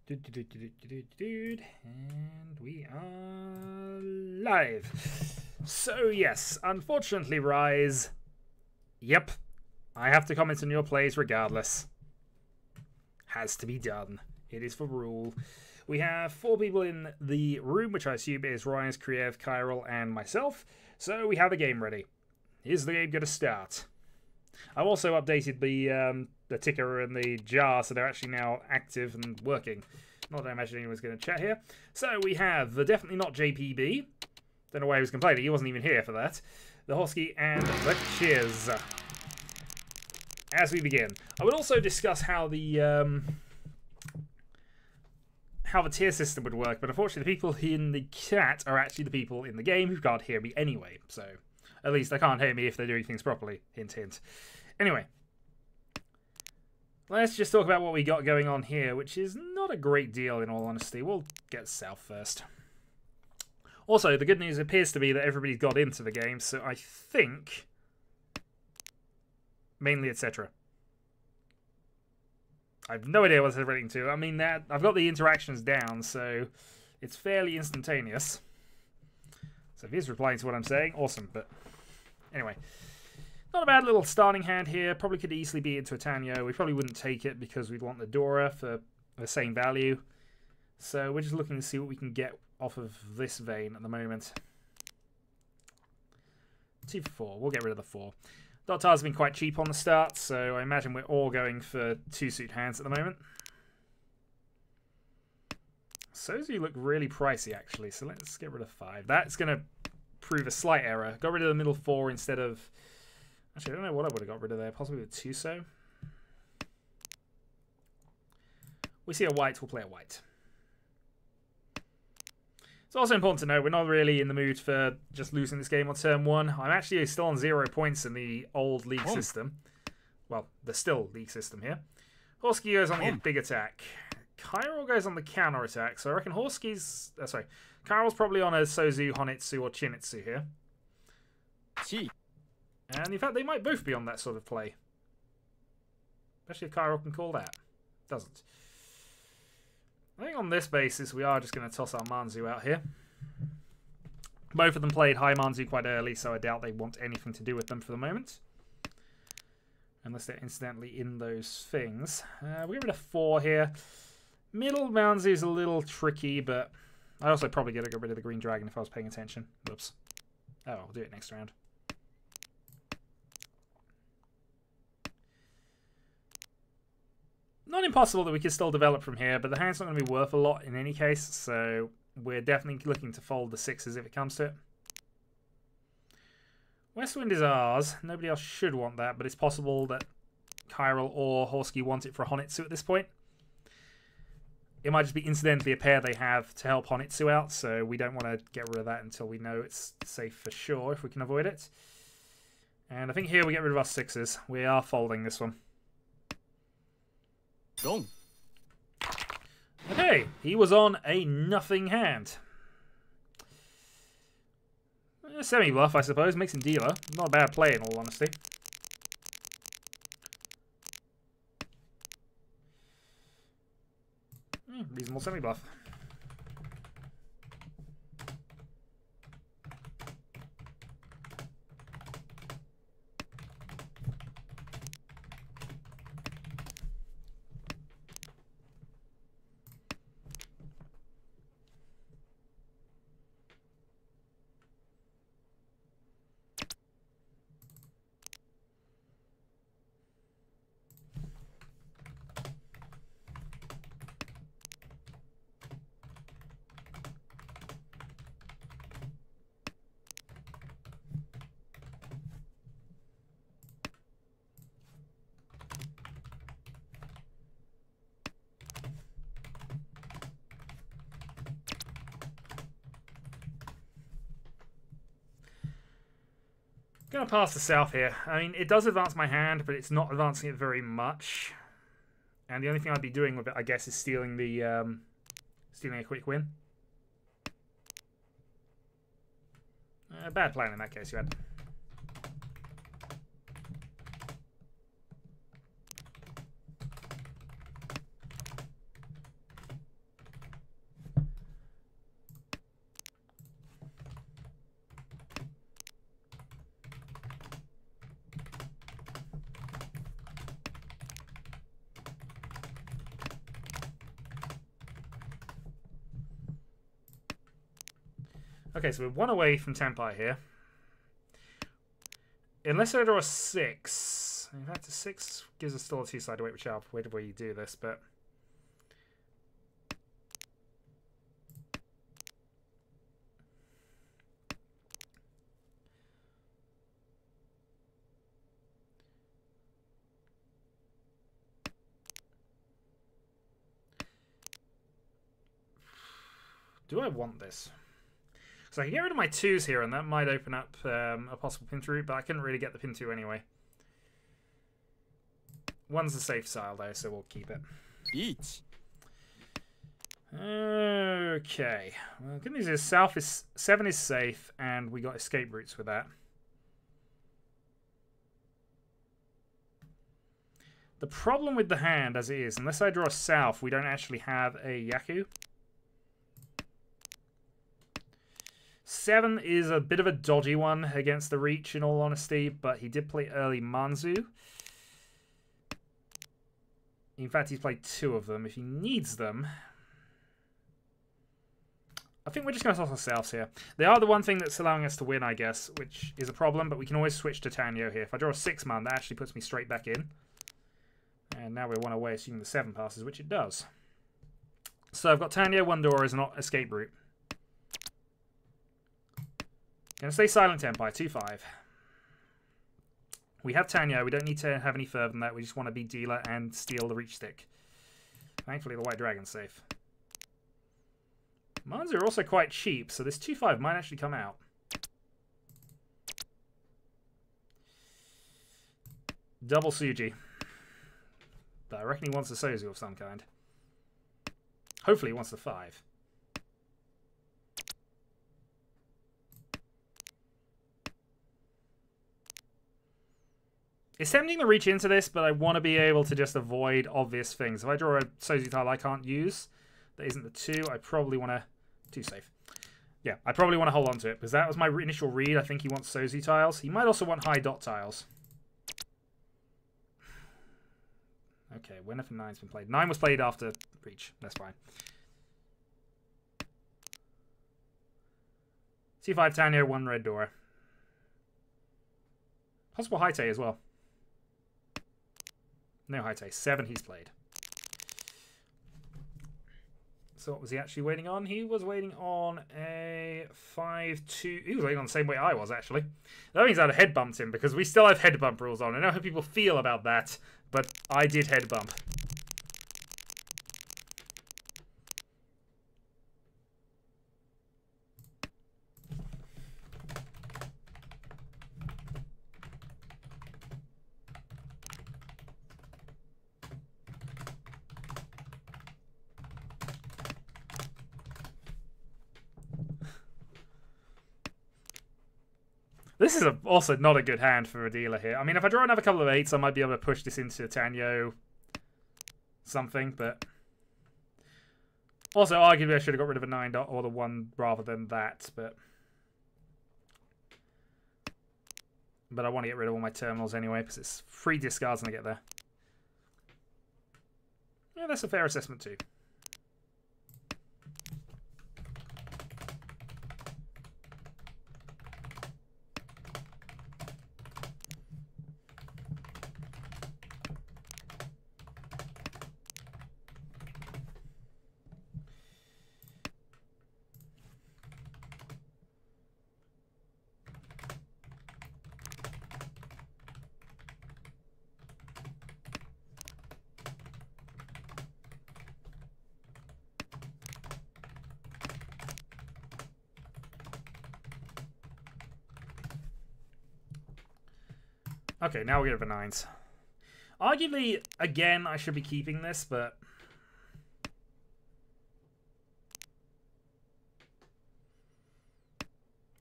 And we are live. So yes, unfortunately, Rise. Yep, I have to comment on your plays regardless. Has to be done. It is for rule. We have 4 people in the room, which I assume is Rise, Kriev, Chiral, and myself. So we have a game ready. Is the game going to start? I've also updated the ticker and the jar, so they're actually now active and working. Not that I imagine anyone's going to chat here. So we have the definitely not JPB. Don't know why he was complaining. He wasn't even here for that. The Horsky and the Cheers. As we begin, I would also discuss how the tier system would work, but unfortunately the people in the chat are actually the people in the game who can't hear me anyway. So at least they can't hear me if they're doing things properly. Hint, hint. Anyway, let's just talk about what we got going on here, which is not a great deal in all honesty. We'll get south first. Also, the good news appears to be that everybody's got into the game, so I think mainly etc. I have no idea what it's relating to. I mean, I've got the interactions down, so it's fairly instantaneous. So if he's replying to what I'm saying, awesome. But anyway, not a bad little starting hand here. Probably could easily be into a Tanyo. We probably wouldn't take it because we'd want the Dora for the same value. So we're just looking to see what we can get off of this vein at the moment. 2 for 4. We'll get rid of the 4. Doctar's been quite cheap on the start, so I imagine we're all going for 2-suit hands at the moment. Sozu look really pricey, actually, so let's get rid of 5. That's going to prove a slight error. Got rid of the middle 4 instead of... Actually, I don't know what I would have got rid of there. Possibly the 2-so. We see a white, we'll play a white. It's also important to note we're not really in the mood for just losing this game on turn 1. I'm actually still on 0 points in the old league system. Well, the still league system here. Horsky goes on the big attack. Chiral goes on the counter attack. So I reckon Horsky's... sorry. Chiral's probably on a Sozu, Honitsu, or Chinitsu here. And in fact, they might both be on that sort of play. Especially if Chiral can call that. Doesn't. I think on this basis, we are just going to toss our Manzu out here. Both of them played high Manzu quite early, so I doubt they want anything to do with them for the moment. Unless they're incidentally in those things. We get rid of 4 here. Middle Manzu is a little tricky, but I also probably get rid of the Green Dragon if I was paying attention. Whoops. Oh, I'll do it next round. Not impossible that we could still develop from here, but the hand's not going to be worth a lot in any case, so we're definitely looking to fold the 6s if it comes to it. Westwind is ours. Nobody else should want that, but it's possible that Chiral or Horsky want it for Honitsu at this point. It might just be incidentally a pair they have to help Honitsu out, so we don't want to get rid of that until we know it's safe for sure, if we can avoid it. And I think here we get rid of our 6s. We are folding this one. Okay, he was on a nothing hand. Semi-bluff, I suppose. Makes him dealer. Not a bad play, in all honesty. Reasonable semi-bluff. Gonna pass the south here. I mean, it does advance my hand, but it's not advancing it very much. And the only thing I'd be doing with it, I guess, is stealing the stealing a quick win. Bad plan in that case, you had. Okay, so we're 1 away from Tenpai here. Unless I draw a 6. In fact, a 6 gives us still a 2-sided weight, which I'll wait where you do this, but... Do I want this? So I can get rid of my 2s here, and that might open up a possible pin 2 route, but I couldn't really get the pin 2 anyway. 1's a safe style, though, so we'll keep it. Each. Okay. Well, good news is 7 is safe, and we got escape routes with that. The problem with the hand, as it is, unless I draw south, we don't actually have a Yaku. 7 is a bit of a dodgy one against the Riichi, in all honesty, but he did play early Manzu. In fact, he's played 2 of them. If he needs them... I think we're just going to toss ourselves here. They are the one thing that's allowing us to win, I guess, which is a problem, but we can always switch to Tanyo here. If I draw a 6-man, that actually puts me straight back in. And now we're 1 away, assuming the 7 passes, which it does. So I've got Tanyo, 1 door as an escape route. Gonna stay silent Tenpai, 2-5. We have Tanyo, we don't need to have any further than that, we just want to be dealer and steal the reach stick. Thankfully the White Dragon's safe. Mines are also quite cheap, so this 2-5 might actually come out. Double Suji. But I reckon he wants a Sozu of some kind. Hopefully he wants the 5. It's tempting to reach into this, but I want to be able to just avoid obvious things. If I draw a Sozu tile I can't use, that isn't the 2, I probably want to... 2 safe. Yeah, I probably want to hold on to it, because that was my initial read. I think he wants Sozu tiles. He might also want high dot tiles. Okay, when if 9's been played? 9 was played after Reach. That's fine. 2-5 Tanyo, 1 red door. Possible Haite as well. No Haite. 7 he's played. So what was he actually waiting on? He was waiting on a 5-2. He was waiting on the same way I was, actually. That means I'd have head bumped him, because we still have head bump rules on. I know how people feel about that, but I did head bump. This is also not a good hand for a dealer here. I mean, if I draw another couple of 8s, I might be able to push this into Tanyo something, but... Also, arguably, I should have got rid of a 9 dot or the 1 rather than that, but... But I want to get rid of all my terminals anyway, because it's free discards when I get there. Yeah, that's a fair assessment too. Okay, now we get over 9s. Arguably, again, I should be keeping this, but...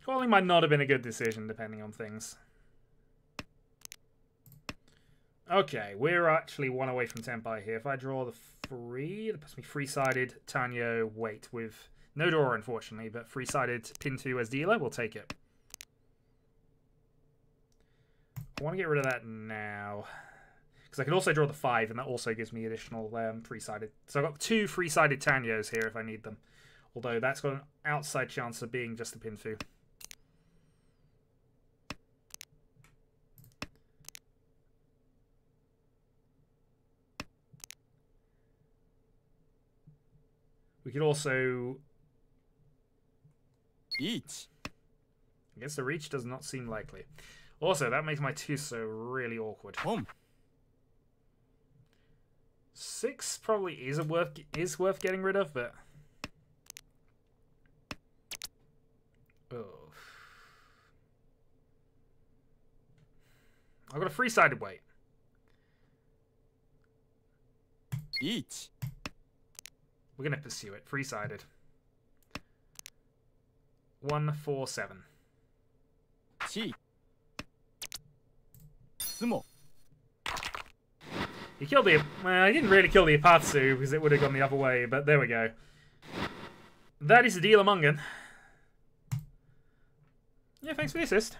Calling might not have been a good decision, depending on things. Okay, we're actually 1 away from Tenpai here. If I draw the 3, that puts me 3-sided Tanyo weight with no door, unfortunately, but 3-sided pin 2 as dealer, we'll take it. I want to get rid of that now. Because I could also draw the 5, and that also gives me additional 3-sided. So I've got 2 3-sided Tanyos here if I need them. Although that's got an outside chance of being just a pinfu. We could also... Each. I guess the reach does not seem likely. Also, that makes my Tuso really awkward. 6 probably is worth getting rid of, but... Oh. I've got a three-sided weight. Each. We're going to pursue it. Three-sided. 1, 4, 7. Chi. Sumo. He killed the... Well, he didn't really kill the Ipatsu because it would have gone the other way, but there we go. That is the deal among them. Yeah, thanks for the assist.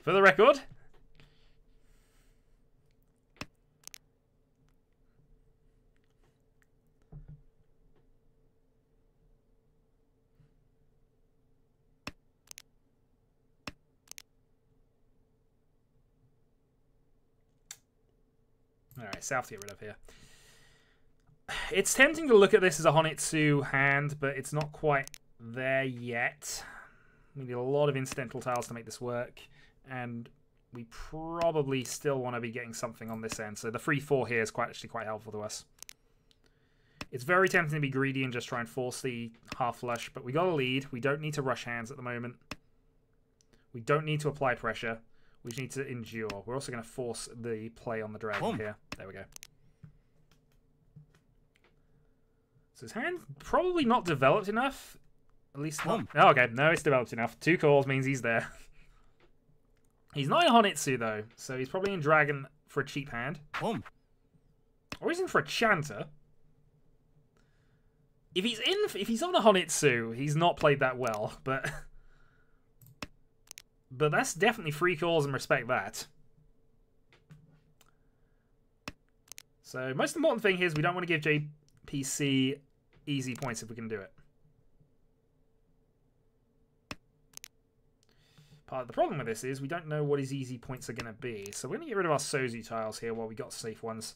For the record. Alright, South to get rid of here. It's tempting to look at this as a Honitsu hand, but it's not quite there yet. We need a lot of incidental tiles to make this work, and we probably still want to be getting something on this end. So the 3-4 here is actually quite helpful to us. It's very tempting to be greedy and just try and force the half flush, but we got a lead. We don't need to rush hands at the moment. We don't need to apply pressure. We just need to endure. We're also going to force the play on the dragon here. There we go. So his hand probably not developed enough. At least not. Oh, okay, no, it's developed enough. 2 calls means he's there. He's not in Honitsu, though, so he's probably in Dragon for a cheap hand. Or he's in for a Chanter. If he's on a Honitsu, he's not played that well, but that's definitely 3 calls and respect that. So most important thing here is we don't want to give JPC easy points if we can do it. Part of the problem with this is we don't know what his easy points are going to be. So we're going to get rid of our Sozu tiles here while we got safe ones.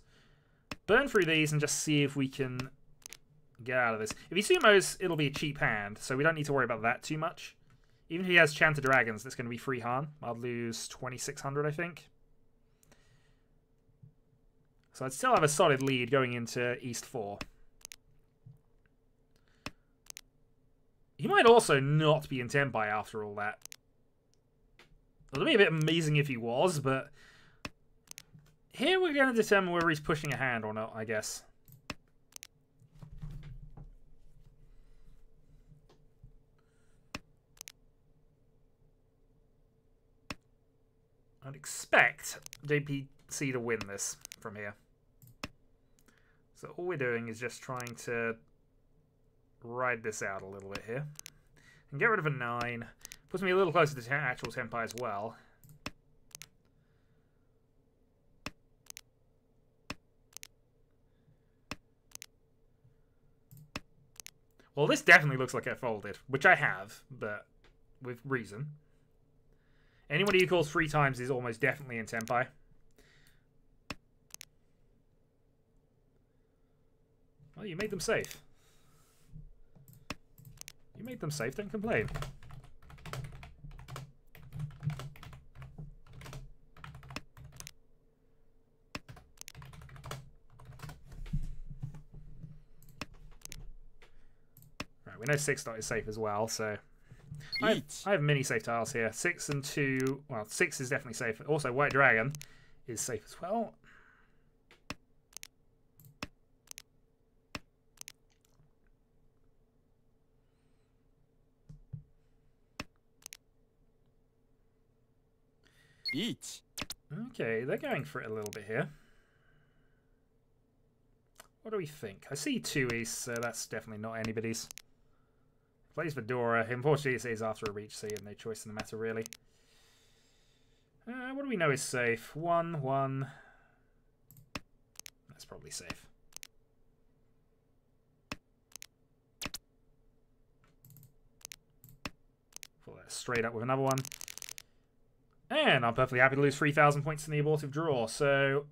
Burn through these and just see if we can get out of this. If he sumos, it'll be a cheap hand, so we don't need to worry about that too much. Even if he has Chanter Dragons, that's going to be free Han. I'll lose 2,600, I think. So I'd still have a solid lead going into East 4. He might also not be in Tenpai after all that. It'll be a bit amazing if he was, but here we're going to determine whether he's pushing a hand or not, I guess. I'd expect JPC to win this from here. So all we're doing is just trying to ride this out a little bit here. And get rid of a 9. Puts me a little closer to actual Tenpai as well. Well, this definitely looks like I folded, which I have, but with reason. Anybody who calls 3 times is almost definitely in Tenpai. Well, you made them safe. You made them safe, don't complain. Right, we know 6 dot is safe as well, so... I have mini safe tiles here. 6 and 2... Well, 6 is definitely safe. Also, White Dragon is safe as well. Riichi. Okay, they're going for it a little bit here. What do we think? I see 2 east, so that's definitely not anybody's. Plays Fedora. Unfortunately, it is after a reach, so you have no choice in the matter, really. What do we know is safe? 1, 1. That's probably safe. Pull that straight up with another one. And I'm perfectly happy to lose 3,000 points in the abortive draw. So,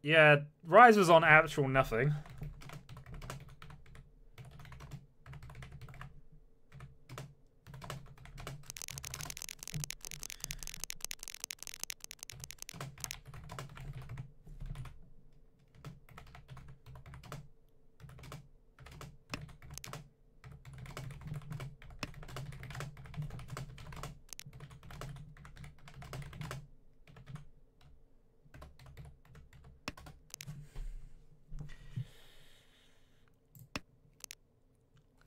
yeah, Rise was on actual nothing.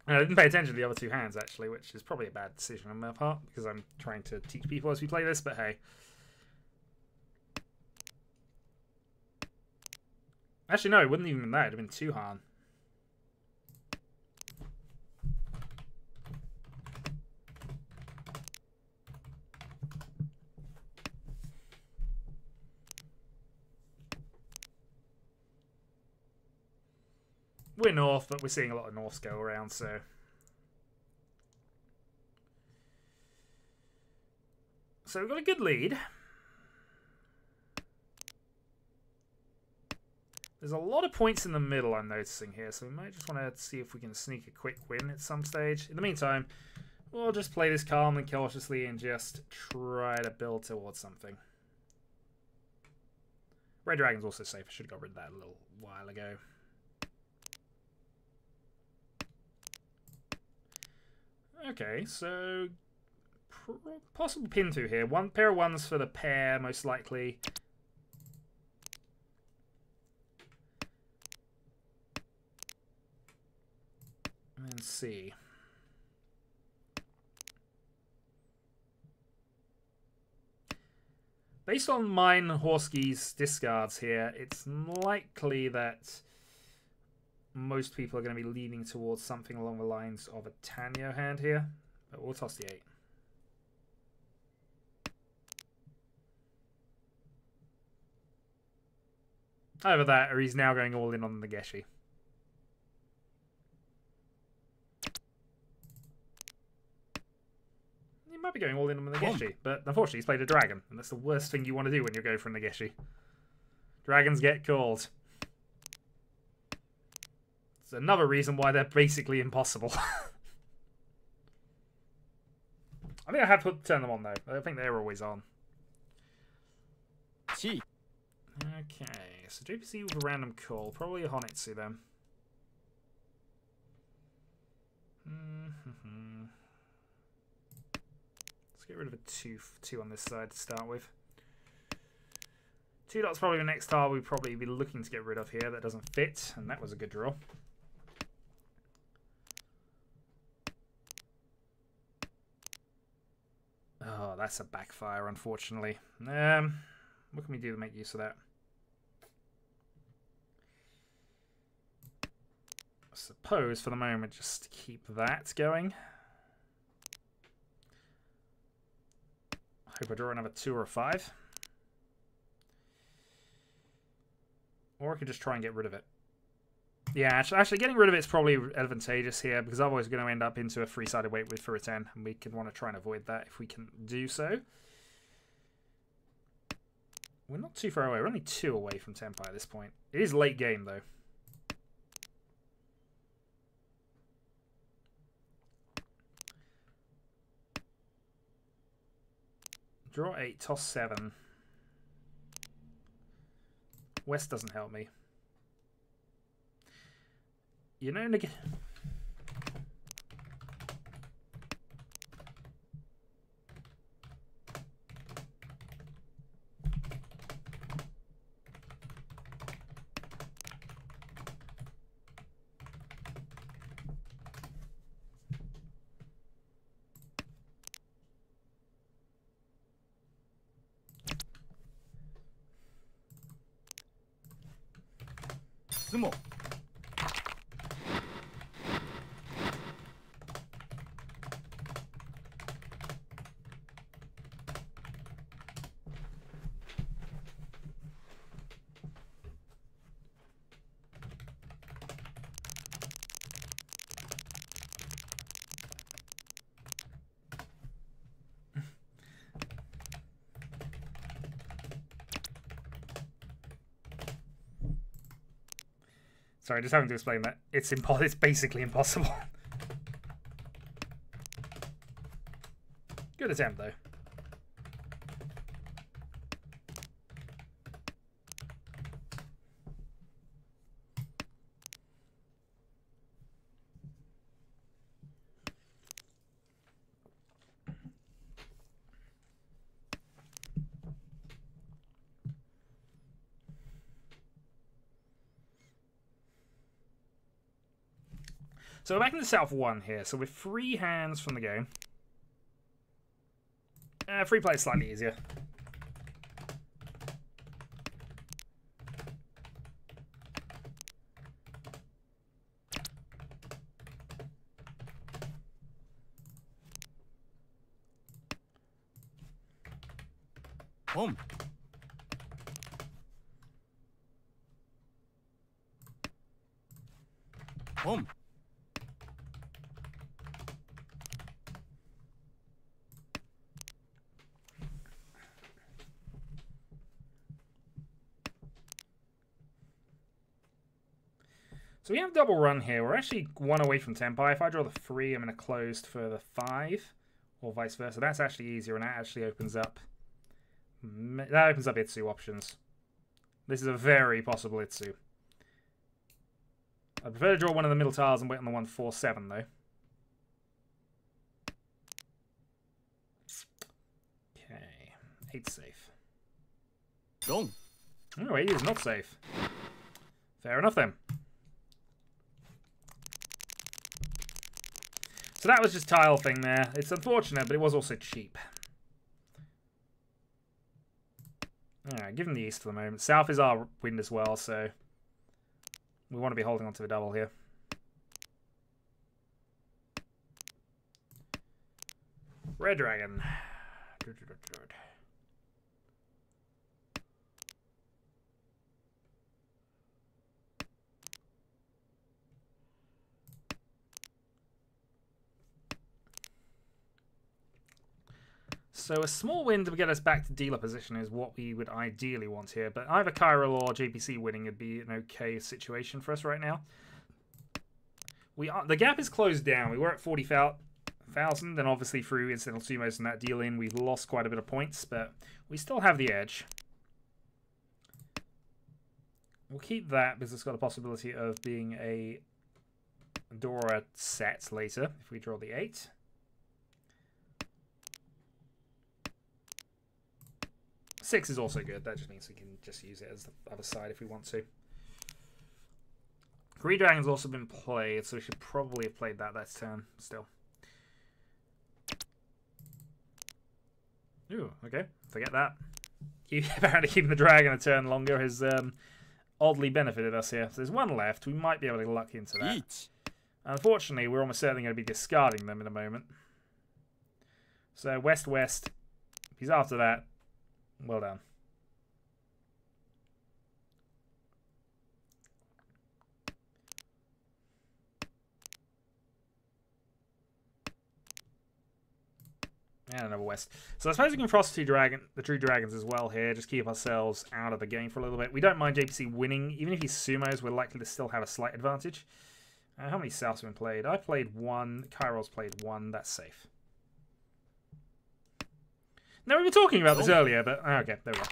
I didn't pay attention to the other 2 hands, actually, which is probably a bad decision on my part, because I'm trying to teach people as we play this, but hey. Actually, no, it wouldn't even been that. It would have been 2 Han. We're north, but we're seeing a lot of norths go around, so... So we've got a good lead. There's a lot of points in the middle I'm noticing here, so we might just want to see if we can sneak a quick win at some stage. In the meantime, we'll just play this calmly, cautiously, and just try to build towards something. Red Dragon's also safe. I should have got rid of that a little while ago. Okay, so possible pin to here. One pair of 1s for the pair, most likely. And then C. Based on mine Horski's discards here, it's likely that most people are going to be leaning towards something along the lines of a Tanyo hand here. But we'll toss the 8. Either that, or he's now going all in on the Nageshi. He might be going all in on the Nageshi, but unfortunately he's played a dragon, and that's the worst thing you want to do when you go for a Nageshi. Dragons get called. It's another reason why they're basically impossible. I think I have to turn them on, though. I think they're always on. Chi. Okay, so JPC with a random call. Probably a Honitsu, then. Let's get rid of a 2 on this side to start with. 2 dots probably the next tile we'd probably be looking to get rid of here. That doesn't fit, and that was a good draw. Oh, that's a backfire, unfortunately. What can we do to make use of that? I suppose, for the moment, just keep that going. Hope I draw another 2 or a 5. Or I could just try and get rid of it. Yeah, actually getting rid of it is probably advantageous here, because otherwise we're going to end up into a 3-sided weight with for a 10, and we could want to try and avoid that if we can do so. We're not too far away. We're only 2 away from Tenpai at this point. It is late game, though. Draw 8, toss 7. West doesn't help me. You know, 相撲 Sorry, just having to explain that. It's basically impossible. Good attempt, though. So we're back in the South 1 here. So we're 3 hands from the game. Free play is slightly easier. Home. Home. So we have double run here. We're actually 1 away from Tempai. If I draw the 3, I'm going to close for the 5, or vice versa. That's actually easier, and that actually opens up Itsu options. This is a very possible Itsu. I prefer to draw one of the middle tiles and wait on the 1-4-7 though. Okay, 8's safe. Gone. Oh, 8 is not safe. Fair enough then. So that was just tile thing there. It's unfortunate, but it was also cheap. Alright, give him the east for the moment. South is our wind as well, so we want to be holding on to the double here. Red Dragon. So a small win to get us back to dealer position is what we would ideally want here. But either Chiral or JPC winning would be an okay situation for us right now. The gap is closed down. We were at 40,000. Then obviously through incidental sumos and that deal in, we've lost quite a bit of points. But we still have the edge. We'll keep that because it's got a possibility of being a Dora set later if we draw the 8. Six is also good. That just means we can just use it as the other side if we want to. Green Dragon's also been played, so we should probably have played that turn still. Ooh, okay. Forget that. Apparently keeping the dragon a turn longer has oddly benefited us here. So there's 1 left. We might be able to luck into that. Each. Unfortunately, we're almost certainly going to be discarding them in a moment. So west-west. If he's after that, well done. And another west. So I suppose we can frost the 2 dragons as well here. Just keep ourselves out of the game for a little bit. We don't mind JPC winning. Even if he sumos, we're likely to still have a slight advantage. How many Souths have been played? I played 1. Chiro's played 1. That's safe. No, we were talking about this earlier, but okay, there we go.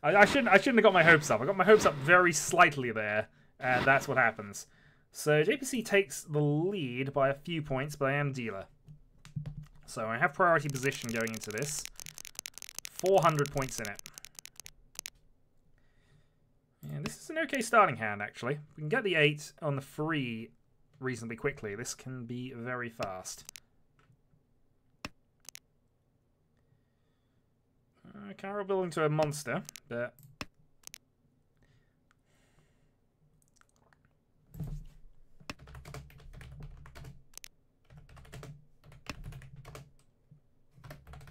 I shouldn't have got my hopes up. I got my hopes up very slightly there, and that's what happens. So JPC takes the lead by a few points, but I am dealer. So I have priority position going into this. 400 points in it. And this is an okay starting hand, actually. We can get the 8 on the 3 reasonably quickly. This can be very fast. Chiral building to a monster, but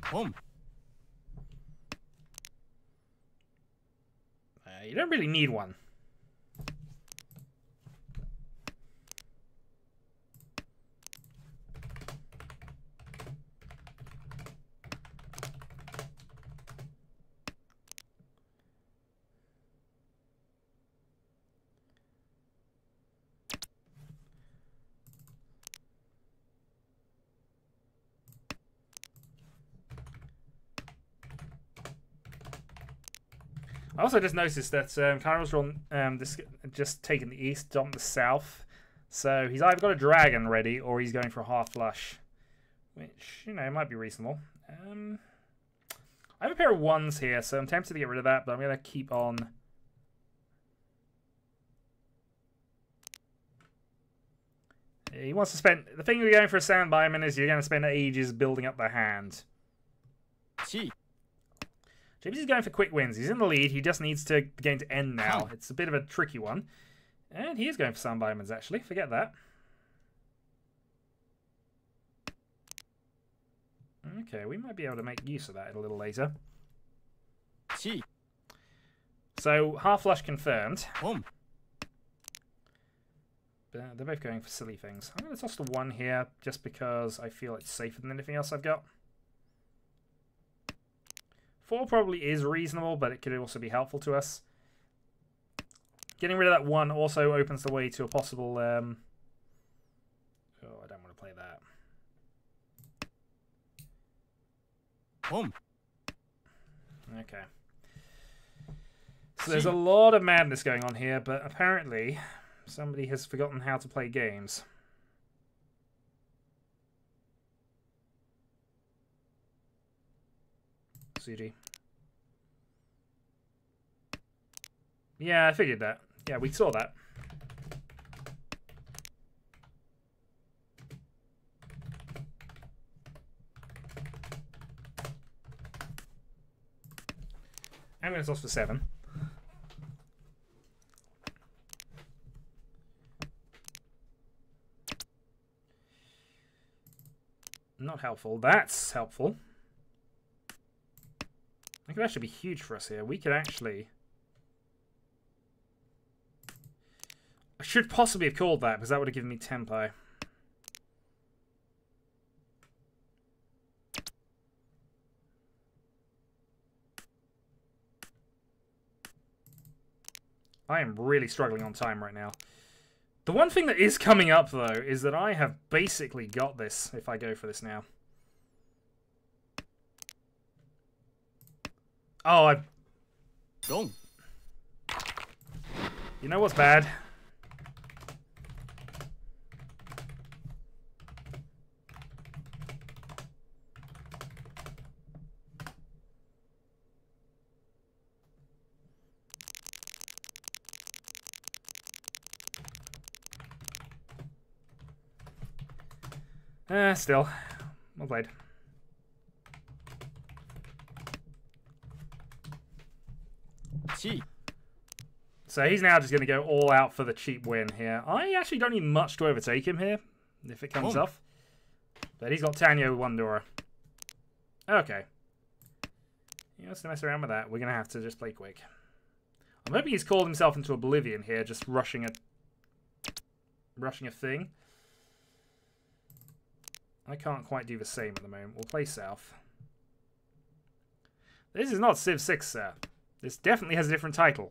Home. You don't really need one. I also just noticed that Kyro's drawn just taken the east, dumped the south. So he's either got a dragon ready or he's going for a half flush. Which, you know, might be reasonable. I have a pair of ones here, so I'm tempted to get rid of that, but I'm going to keep on. He wants to spend... The thing with going for a sand biome is you're going to spend ages building up the hand. Chi. James is going for quick wins. He's in the lead. He just needs to the game to end now. It's a bit of a tricky one. And he is going for sand biomes, actually. Forget that. Okay, we might be able to make use of that a little later. Chi. So, half flush confirmed. Home. But they're both going for silly things. I'm going to toss the 1 here, just because I feel it's safer than anything else I've got. 4 probably is reasonable, but it could also be helpful to us. Getting rid of that 1 also opens the way to a possible... Oh, I don't want to play that. Home. Okay. So there's a lot of madness going on here, but apparently somebody has forgotten how to play games. Suji. Yeah, I figured that. Yeah, we saw that. I'm going to toss for 7. Not helpful. That's helpful. That could actually be huge for us here. We could actually... I should possibly have called that, because that would have given me tempo. I am really struggling on time right now. The one thing that is coming up, though, is that I have basically got this if I go for this now. Oh, I... Gong. You know what's bad? Still. Well played. Chi. So he's now just going to go all out for the cheap win here. I actually don't need much to overtake him here, if it comes off. But he's got Tanyo Wandora. Okay. He wants to mess around with that. We're going to have to just play quick. I'm hoping he's called himself into oblivion here, just rushing a thing. I can't quite do the same at the moment. We'll play south. This is not Civ 6, sir. This definitely has a different title.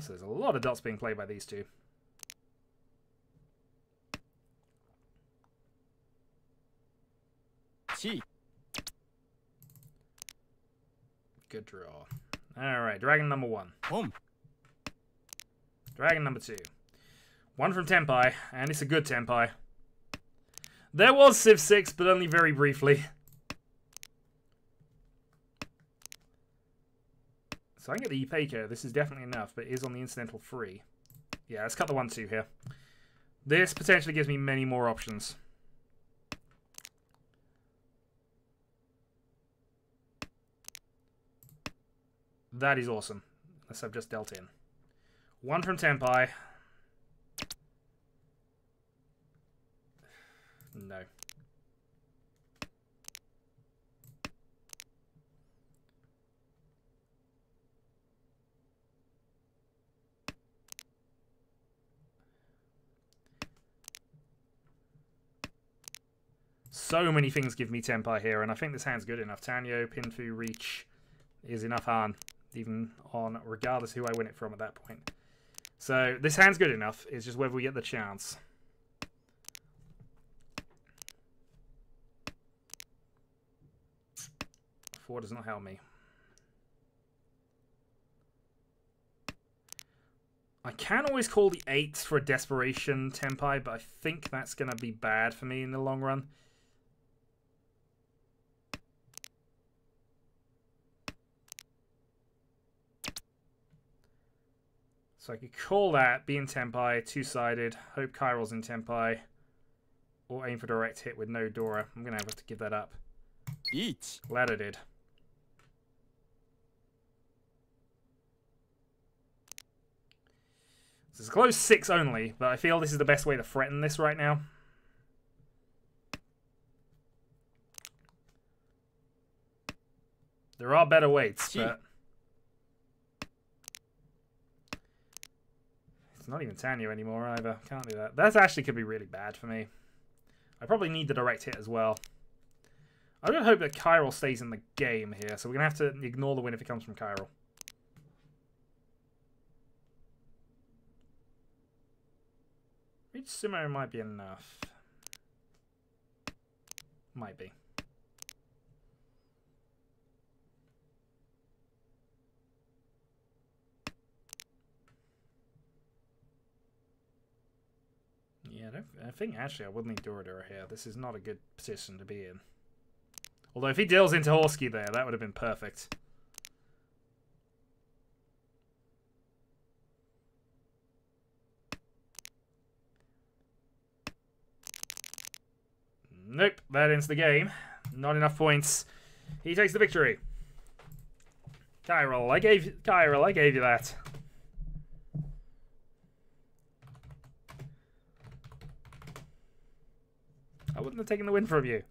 So there's a lot of dots being played by these two. Chi. Good draw. Alright, dragon number 1. Home. Dragon number 2. 1 from Tenpai, and it's a good Tenpai. There was Civ 6, but only very briefly. So I can get the Ipeco. This is definitely enough, but it is on the incidental free. Yeah, let's cut the 1-2 here. This potentially gives me many more options. That is awesome. Unless I've just dealt in. 1 from Tenpai. No. So many things give me Tenpai here, and I think this hand's good enough. Tanyo, Pinfu, Reach is enough Han, even on regardless who I win it from at that point. So this hand's good enough. It's just whether we get the chance. 4 does not help me. I can always call the 8 for a desperation Tenpai, but I think that's going to be bad for me in the long run. So I could call that, be in Tenpai, two-sided, hope Kyrill's in Tenpai, or aim for direct hit with no Dora. I'm going to have to give that up. Each. Glad I did. This is a close 6 only, but I feel this is the best way to threaten this right now. There are better weights, but... It's not even Tanyo anymore either. Can't do that. That actually could be really bad for me. I probably need the direct hit as well. I'm going to hope that Kyrill stays in the game here, so we're going to have to ignore the win if it comes from Kyrill. Reach Sumo might be enough. Might be. Yeah, I think actually I would need Duradura here. This is not a good position to be in. Although if he deals into Horsky there, that would have been perfect. Nope, that ends the game. Not enough points. He takes the victory. Kyrill, I gave you that. I wouldn't have taken the win from you.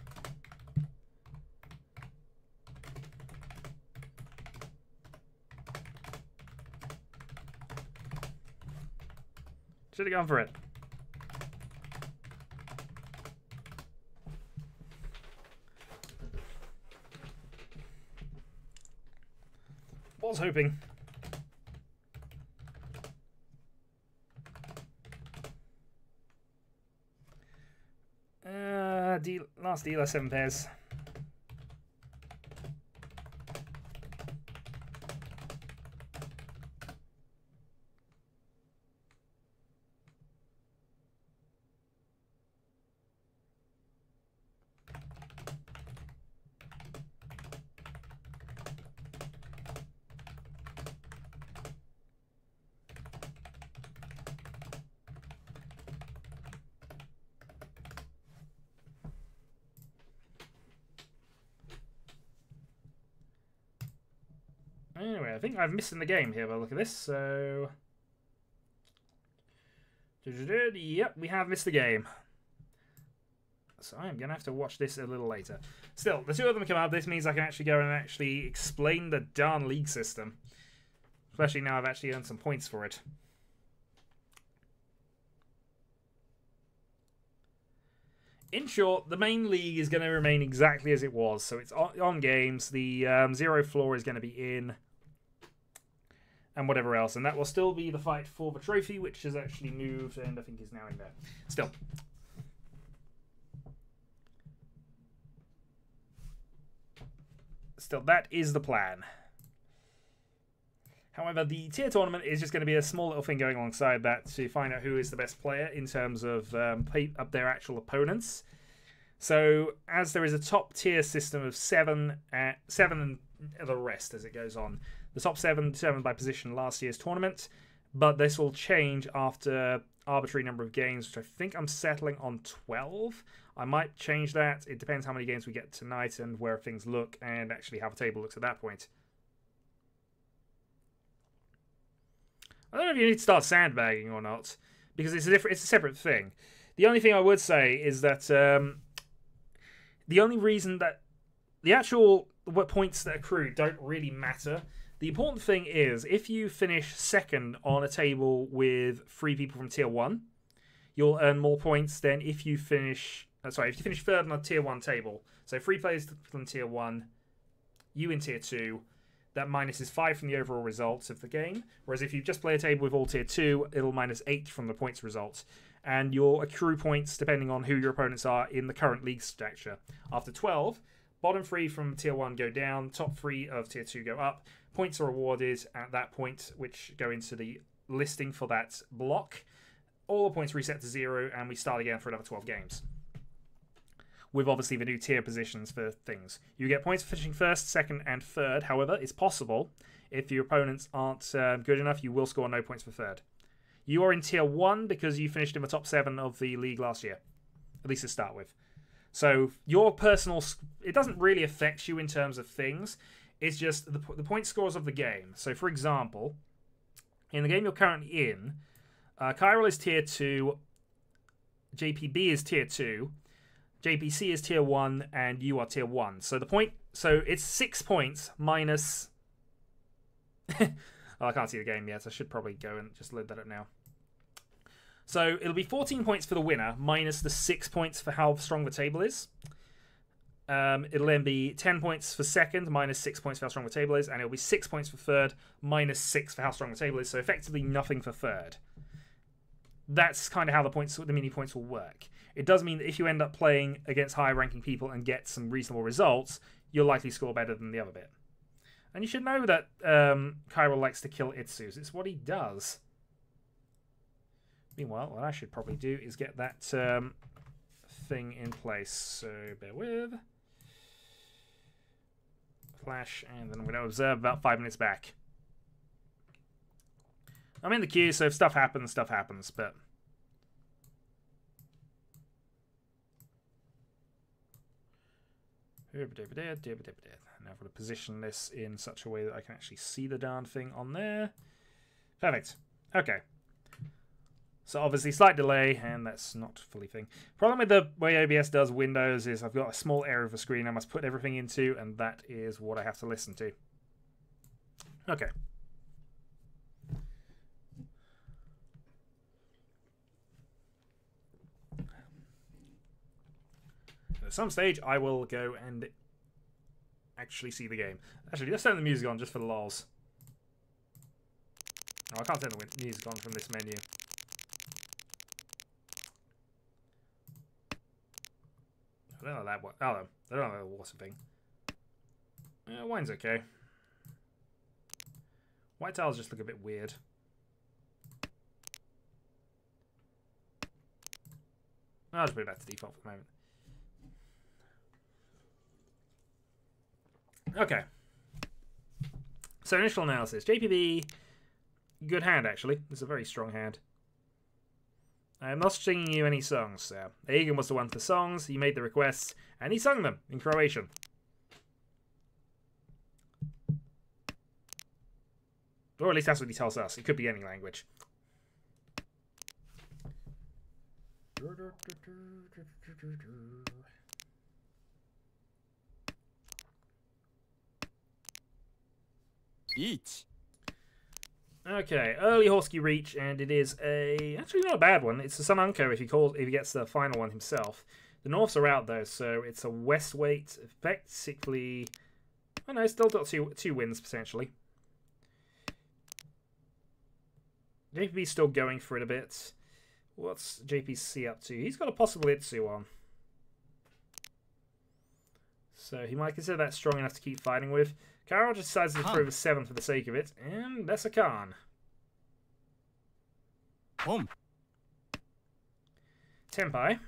Should have gone for it. Was hoping. Last dealer, 7 pairs. Anyway, I think I've missed in the game here by the look at this, so... Yep, we have missed the game. So I'm going to have to watch this a little later. Still, the 2 of them come up. This means I can actually go and actually explain the darn league system. Especially now I've actually earned some points for it. In short, the main league is going to remain exactly as it was. So it's on games. The 0 floor is going to be in. And whatever else. And that will still be the fight for the trophy, which has actually moved and I think is now in there. Still. Still, that is the plan. However, the tier tournament is just going to be a small little thing going alongside that to find out who is the best player in terms of up their actual opponents. So, as there is a top tier system of 7 and the rest as it goes on. The top 7 determined by position last year's tournament, but this will change after arbitrary number of games, which I think I'm settling on 12. I might change that. It depends how many games we get tonight and where things look and actually how the table looks at that point. I don't know if you need to start sandbagging or not, because it's a separate thing. The only thing I would say is that the only reason that the actual what points that accrue don't really matter. The important thing is if you finish second on a table with 3 people from tier 1, you'll earn more points than if you finish. If you finish third on a tier 1 table. So 3 players from tier 1, you in tier 2. That minus is 5 from the overall results of the game. Whereas if you just play a table with all tier 2, it'll minus 8 from the points results. And you'll accrue points depending on who your opponents are in the current league structure. After 12, bottom 3 from tier 1 go down, top 3 of tier 2 go up. Points are awarded at that point, which go into the listing for that block. All the points reset to 0, and we start again for another 12 games. With obviously the new tier positions for things. You get points for finishing first, second, and third. However, it's possible if your opponents aren't good enough, you will score no points for third. You are in tier 1 because you finished in the top 7 of the league last year, at least to start with. So your personal, it doesn't really affect you in terms of things. It's just the point scores of the game. So for example, in the game you're currently in, Chiral is tier 2, JPB is tier 2, JPC is tier 1, and you are tier 1. So it's 6 points minus. Oh, I can't see the game yet. I should probably go and just load that up now. So it'll be 14 points for the winner minus the 6 points for how strong the table is. It'll then be 10 points for second minus 6 points for how strong the table is, and it'll be 6 points for third minus 6 for how strong the table is. So effectively nothing for third. That's kind of how the mini points will work. It does mean that if you end up playing against higher ranking people and get some reasonable results, you'll likely score better than the other bit. And you should know that Chiral likes to kill Itsus. It's what he does. Meanwhile, what I should probably do is get that thing in place. So bear with. Flash, and then I'm going to observe about 5 minutes back. I'm in the queue, so if stuff happens, but... Now I'm going to position this in such a way that I can actually see the darn thing on there. Perfect. Okay. So obviously slight delay, and that's not fully thing. Problem with the way OBS does Windows is I've got a small area of the screen I must put everything into, and that is what I have to listen to. Okay. At some stage, I will go and actually see the game. Actually, let's turn the music on just for the lols. Oh, I can't turn the music on from this menu. I don't know that one. Oh, I don't know the water thing. Wine's okay. White tiles just look a bit weird. I'll just put it back to default for the moment. Okay. So initial analysis. JPB, good hand actually. It's a very strong hand. I'm not singing you any songs, sir. Egan was the one for songs. He made the requests, and he sung them in Croatian. Or at least that's what he tells us. It could be any language. Riichi. Okay, early Horsky Reach, and it is actually not a bad one. It's a Sununko if he gets the final one himself. The Norths are out though, so it's a West weight, basically. Oh no, still got two wins potentially. JPB's still going for it a bit. What's JPC up to? He's got a possible Itsu on. So he might consider that strong enough to keep fighting with. Chiral just decides to throw the 7 for the sake of it, and that's a Khan. Tenpai.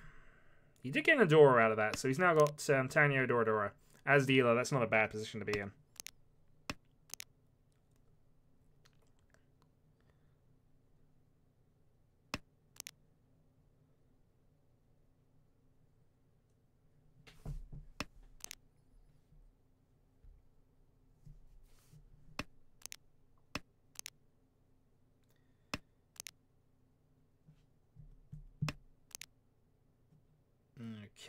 He did get an Adora out of that, so he's now got Tanyo Doradora. As dealer, that's not a bad position to be in.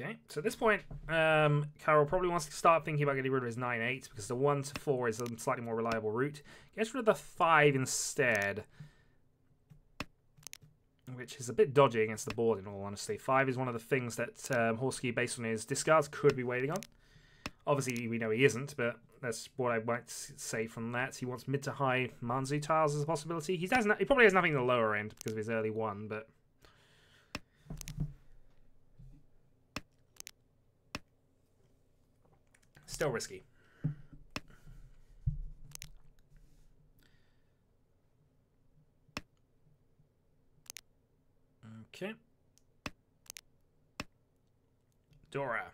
Okay, so at this point, Carol probably wants to start thinking about getting rid of his 9-8 because the 1 to 4 is a slightly more reliable route. Gets rid of the 5 instead, which is a bit dodgy against the board in all honesty. 5 is one of the things that Horsky, based on his discards, could be waiting on. Obviously, we know he isn't, but that's what I might say from that. He wants mid to high Manzu tiles as a possibility. He probably has nothing in the lower end because of his early 1, but... still risky. Okay. Dora.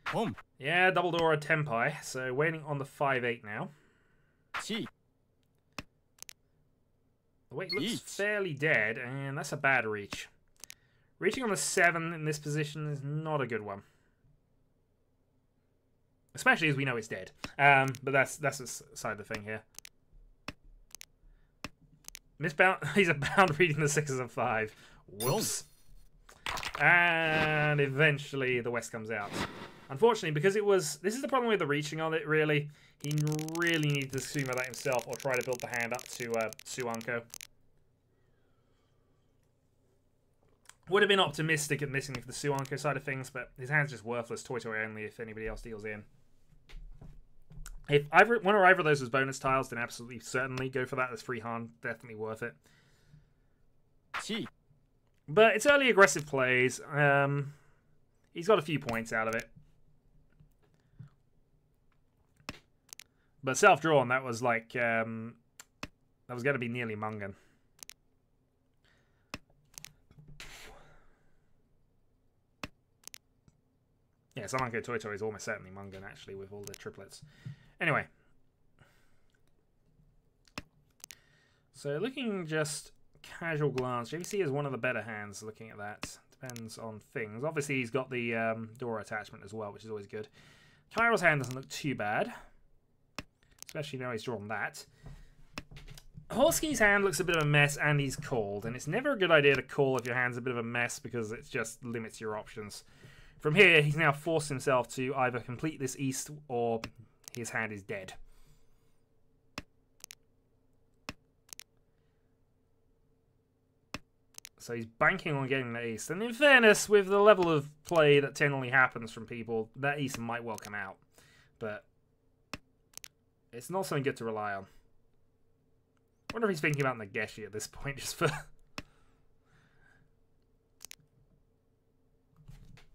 Home. Yeah, double Dora Tempai. So waiting on the 5-8 now. Chi. The weight looks Yeet. fairly dead, and that's a bad reach. Reaching on the 7 in this position is not a good one. Especially as we know it's dead. But that's a side of the thing here. He's about reading the 6s and 5. Whoops. And eventually the West comes out. Unfortunately, because this is the problem with the reaching on it, really. He really needs to sumo that himself or try to build the hand up to Suanko. Would have been optimistic at missing for the Suanko side of things, but his hand's just worthless. Toy only if anybody else deals in. If one or either of those was bonus tiles, then absolutely certainly go for that as free hand. Definitely worth it. Chi. But it's early aggressive plays. He's got a few points out of it. But self-drawn, that was like... that was going to be nearly Mungan. Yeah, Samanko Toito is almost certainly Mungan, actually, with all the triplets. Anyway. So, looking just casual glance, JVC is one of the better hands looking at that. Depends on things. Obviously, he's got the Dora attachment as well, which is always good. Kairo's hand doesn't look too bad. Especially now he's drawn that. Horsky's hand looks a bit of a mess, and he's called. And it's never a good idea to call if your hand's a bit of a mess, because it just limits your options. From here, he's now forced himself to either complete this east, or his hand is dead. So he's banking on getting the east. And in fairness, with the level of play that generally happens from people, that east might well come out. But it's not something good to rely on. I wonder if he's thinking about Nageshi at this point, just for...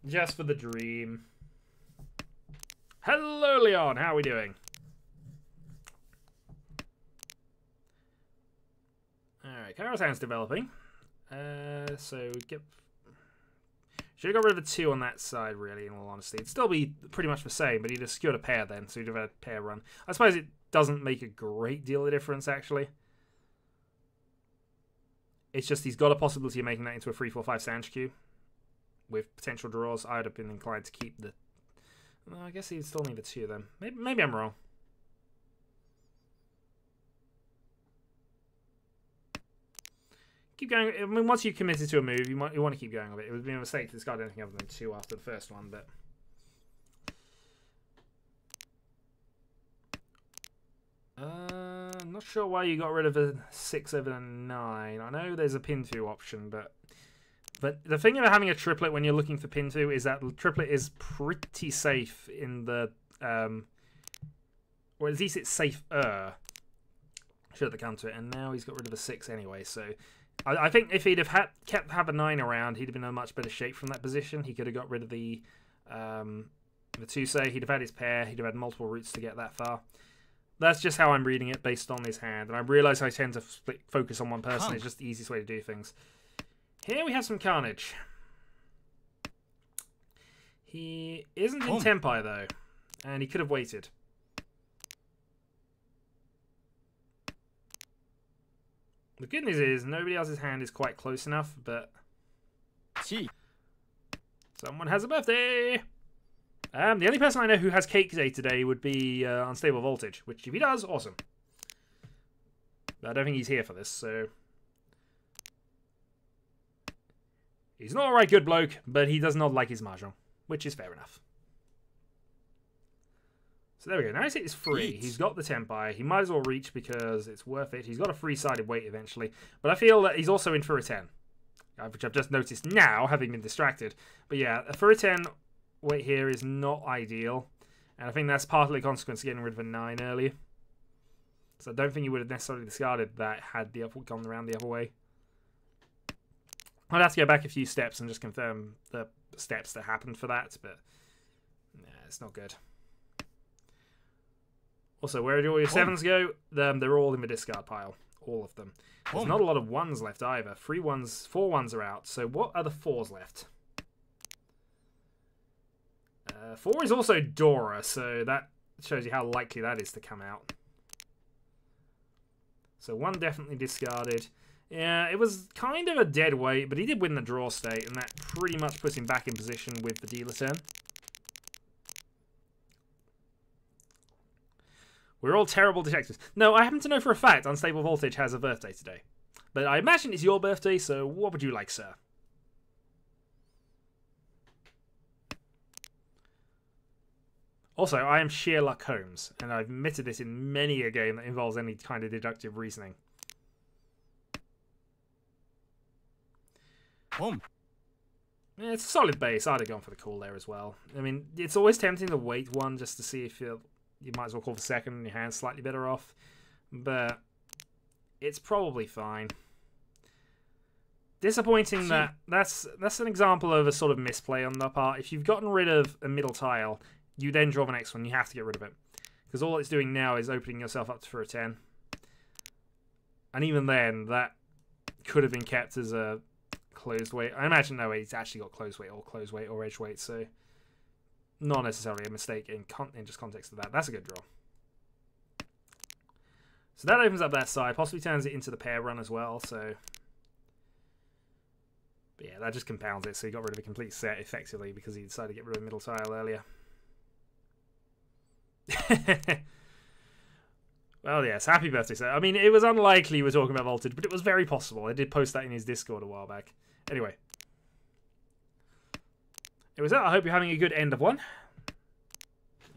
just for the dream. Hello, Leon. How are we doing? Alright, Kairo's hand's developing. So get... should have got rid of a 2 on that side, really, in all honesty. It'd still be pretty much the same, but he'd have secured a pair then, so he'd have had a pair run. I suppose it doesn't make a great deal of difference, actually. It's just he's got a possibility of making that into a 3-4-5 Sanch queue. With potential draws, I would have been inclined to keep the... well, I guess he'd still need the 2 then. Maybe I'm wrong. Keep going. I mean, once you've committed to a move, you want to keep going with it. It would be a mistake to discard anything other than 2 after the first one, but... I'm not sure why you got rid of a 6 over a 9. I know there's a pin 2 option, but the thing about having a triplet when you're looking for pin 2 is that the triplet is pretty safe in the... or at least it's safer. Should have come to it, and now he's got rid of a 6 anyway, so... I think if he'd have kept a 9 around, he'd have been in a much better shape from that position. He could have got rid of the 2-say. He'd have had his pair. He'd have had multiple routes to get that far. That's just how I'm reading it based on his hand. And I realise I tend to focus on one person. It's just the easiest way to do things. Here we have some carnage. He isn't in Tempai, though. And he could have waited. The good news is nobody else's hand is quite close enough, but... Chi. Someone has a birthday! The only person I know who has cake day today would be Unstable Voltage, which if he does, awesome. But I don't think he's here for this, so... he's not a right good bloke, but he does not like his Mahjong. which is fair enough. So there we go. Now he's free. He's got the Tempai. He might as well reach because it's worth it. He's got a free-sided weight eventually. But I feel that he's also in for a 10. Which I've just noticed now, having been distracted. But yeah, for a 10 weight here is not ideal. And I think that's partly a consequence of getting rid of a 9 earlier. So I don't think you would have necessarily discarded that had the other gone around the other way. I'd have to go back a few steps and just confirm the steps that happened for that. But nah, it's not good. Also, where do all your 7s go? They're all in the discard pile. All of them. There's not a lot of 1s left either. 4 1s are out. So what are the 4s left? 4 is also Dora, so that shows you how likely that is to come out. So 1 definitely discarded. Yeah, it was kind of a dead weight, but he did win the draw state, and that pretty much puts him back in position with the dealer turn. We're all terrible detectives. No, I happen to know for a fact Unstable Voltage has a birthday today. But I imagine it's your birthday, so what would you like, sir? Also, I am Sherlock Holmes, and I've admitted this in many a game that involves any kind of deductive reasoning. Yeah, it's a solid base. I'd have gone for the call there as well. I mean, it's always tempting to wait 1 just to see if you might as well call for second and your hand's slightly better off. But it's probably fine. Disappointing that that's an example of a sort of misplay on the part. If you've gotten rid of a middle tile, you then draw the next one. You have to get rid of it. Because all it's doing now is opening yourself up for a 10. And even then, that could have been kept as a closed weight. I imagine, no, it's actually got closed weight or edge weight, so not necessarily a mistake in just context of that. That's a good draw. So that opens up that side, possibly turns it into the pair run as well, so... But yeah, that just compounds it, so he got rid of a complete set effectively because he decided to get rid of a middle tile earlier. Well, yes, happy birthday, sir. I mean, it was unlikely we're talking about Voltage, but it was very possible. I did post that in his Discord a while back. Anyway. It was that. I hope you're having a good end of one.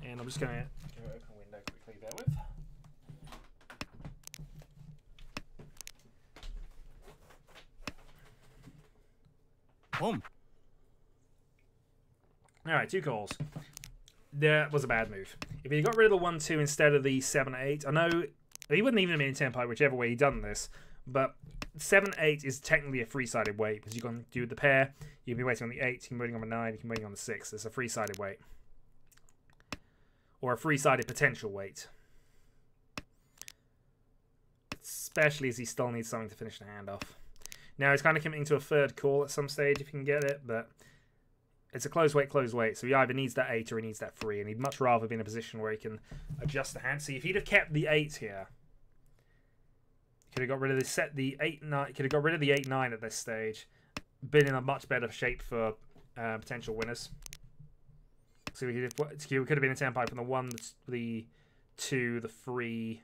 And I'm just going to open a window quickly, bear with. Alright, 2 calls. That was a bad move. If he got rid of the 1-2 instead of the 7-8, I know he wouldn't even have been in tempo whichever way he'd done this, but 7-8 is technically a free-sided weight because you can do the pair, you can be waiting on the 8, you can be waiting on the 9, you can be waiting on the 6. It's a free-sided weight. Or a free-sided potential weight. Especially as he still needs something to finish the hand off. Now he's kind of committing to a 3rd call at some stage if he can get it, but it's a close weight, so he either needs that 8 or he needs that 3, and he'd much rather be in a position where he can adjust the hand. See, if he'd have kept the 8 here, he could have got rid of the 8-9. Could have got rid of the 8-9 at this stage. Been in a much better shape for potential winners. So he could have been a tempo from the 1, the 2, the 3.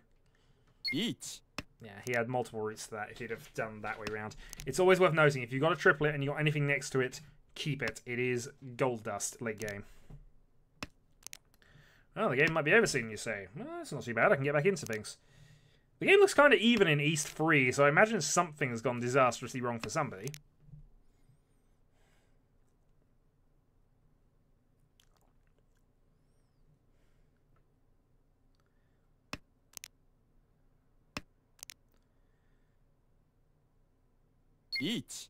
Each. Yeah, he had multiple routes to that if he'd have done that way around. It's always worth noting, if you've got a triplet and you've got anything next to it, keep it. It is gold dust late game. Well, the game might be over soon, you say. Well, that's not too bad. I can get back into things. The game looks kind of even in East 3, so I imagine something has gone disastrously wrong for somebody. Each.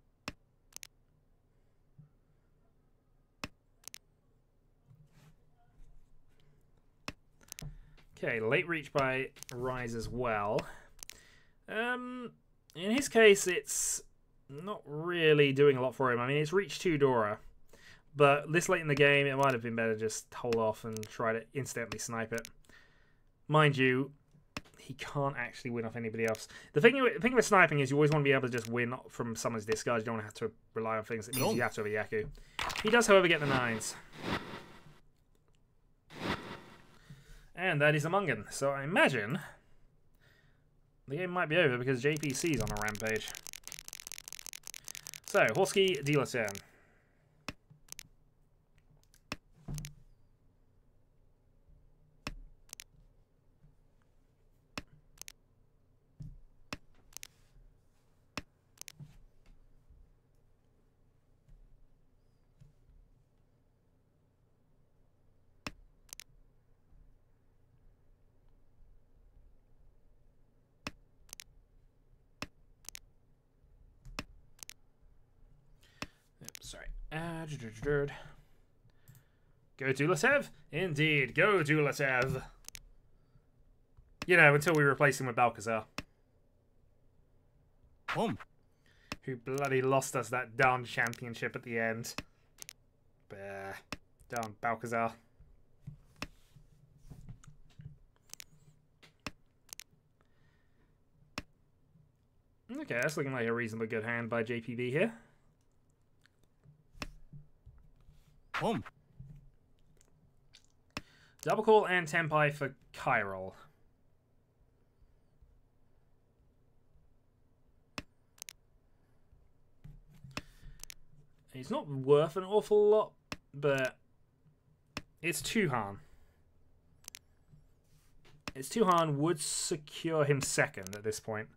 Okay, late reach by Rise as well. In his case, it's not really doing a lot for him. I mean, it's reached 2 Dora, but this late in the game, it might have been better just hold off and try to instantly snipe it. Mind you, he can't actually win off anybody else. The thing with sniping is you always want to be able to just win from someone's discard. You don't want to have to rely on things. It means you have to have a Yaku. He does, however, get the 9s. And that is a Mungan. So I imagine the game might be over because JPC's on a rampage. So, Horsky, dealer turn. Go Dulatev? Indeed, go Dulatev. You know, until we replace him with Balcazar. Home. Who bloody lost us that darn championship at the end. Bah. Darn Balcazar. Okay, that's looking like a reasonably good hand by JPB here. Home. Double call and Tempai for Chiral. He's not worth an awful lot, but it's Tuhan. It's Tuhan would secure him second at this point.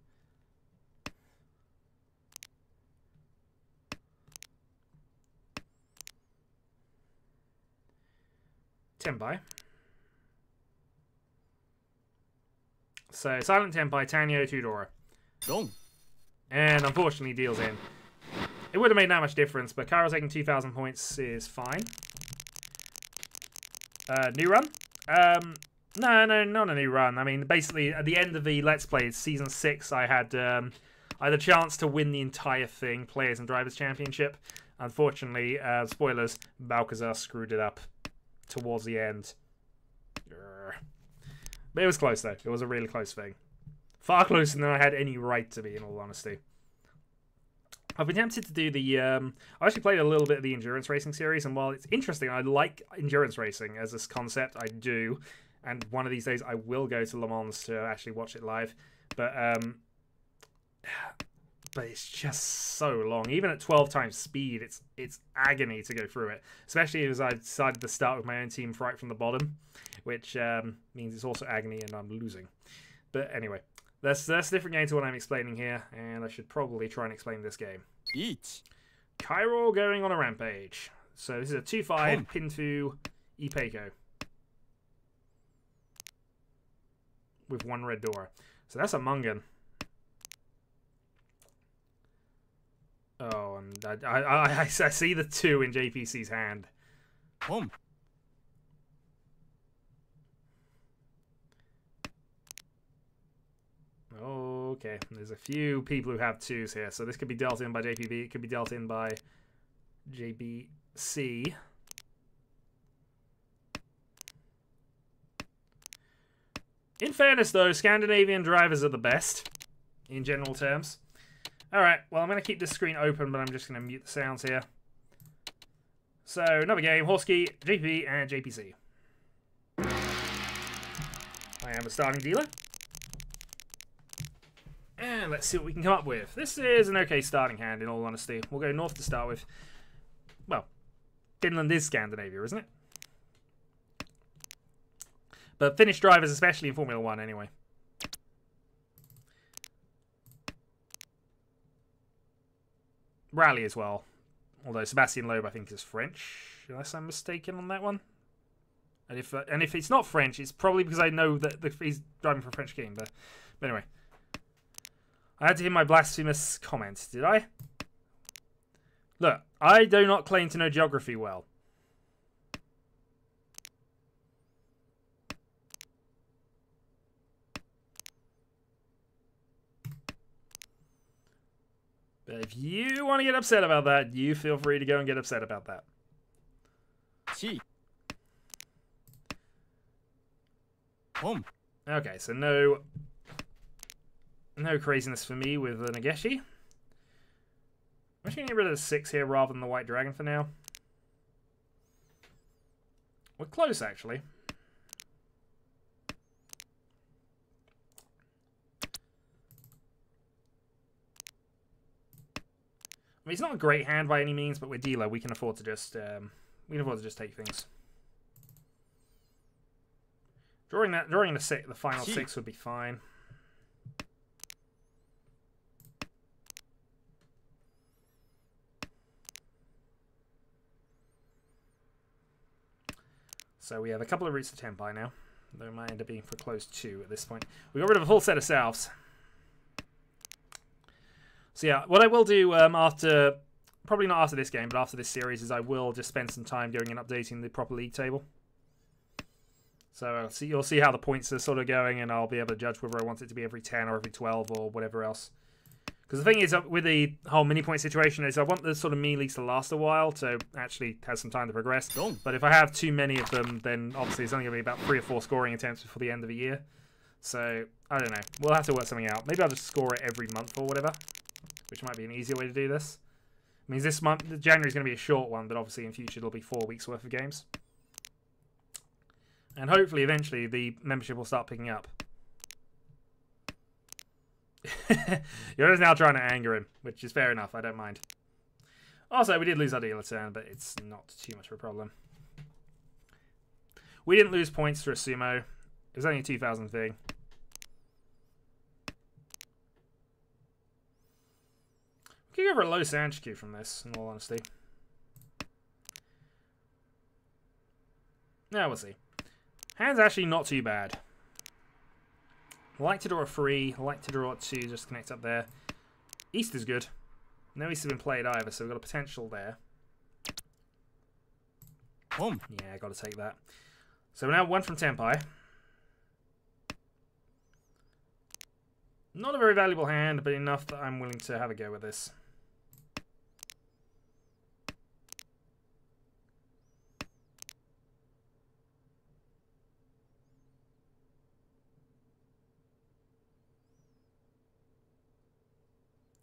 Tempai. So Silent Tempai, Tanyo, Tudora. Dong. And unfortunately deals in. It would have made that much difference, but Kairo's taking 2,000 points is fine. New run? No, not a new run. I mean, basically, at the end of the Let's Play, Season 6, I had a chance to win the entire thing, Players and Drivers Championship. Unfortunately, spoilers, Balcazar screwed it up towards the end. But it was close, though. It was a really close thing. Far closer than I had any right to be, in all honesty. I've been tempted to do the... I actually played a little bit of the endurance racing series, and while it's interesting, I like endurance racing as this concept, I do. And one of these days, I will go to Le Mans to actually watch it live. But it's just so long. Even at 12 times speed, it's agony to go through it. Especially as I decided to start with my own team right from the bottom, which means it's also agony and I'm losing. But anyway, that's a different game to what I'm explaining here, and I should probably try and explain this game. Each. Cairo going on a rampage. So this is a 2-5 Pintu Ipeco with one red door. So that's a Mungan. Oh, and I see the 2 in JPC's hand. Home. Okay, there's a few people who have 2s here, so this could be dealt in by JPB. It could be dealt in by JBC. In fairness, though, Scandinavian drivers are the best, in general terms. Alright, well, I'm going to keep this screen open, but I'm just going to mute the sounds here. So, another game, Horsky, JP, and JPC. I am a starting dealer. And let's see what we can come up with. This is an okay starting hand, in all honesty. We'll go north to start with. Well, Finland is Scandinavia, isn't it? But Finnish drivers, especially in Formula 1, anyway. Rally as well. Although Sebastian Loeb, I think, is French, unless I'm mistaken on that one. And if it's not French, it's probably because I know that he's driving for a French team. But anyway. I had to hear my blasphemous comment, did I? Look, I do not claim to know geography well. But if you want to get upset about that, you feel free to go and get upset about that. Chi. Home. Okay, so no craziness for me with the Nageshi. I'm just going to get rid of the 6 here rather than the White Dragon for now. We're close, actually. I mean, it's not a great hand by any means, but with dealer, we can afford to just take things. Drawing the final 6 would be fine. So we have a couple of routes to Tempai now. Though it might end up being for close 2 at this point. We got rid of a full set of selves. So yeah, what I will do after probably not after this game, but after this series, is I will just spend some time going and updating the proper league table. So you'll see how the points are sort of going, and I'll be able to judge whether I want it to be every 10 or every 12 or whatever else. Because the thing is, with the whole mini point situation, is I want the sort of mini leagues to last a while to actually have some time to progress. But if I have too many of them, then obviously it's only going to be about 3 or 4 scoring attempts before the end of the year. So, I don't know. We'll have to work something out. Maybe I'll just score it every month or whatever, which might be an easier way to do this. It means this month, January is going to be a short one, but obviously in future it'll be 4 weeks worth of games. And hopefully, eventually, the membership will start picking up. You're just now trying to anger him, which is fair enough. I don't mind. Also, we did lose our dealer turn, but it's not too much of a problem. We didn't lose points to a sumo. It was only a 2,000 thing. We could go for a low Sanch Q from this, in all honesty. Yeah, we'll see. Hand's actually not too bad. I like to draw a 3. I like to draw a 2, just connect up there. East is good. No East has been played either, so we've got a potential there. Yeah, got to take that. So we're now 1 from Tenpai. Not a very valuable hand, but enough that I'm willing to have a go with this.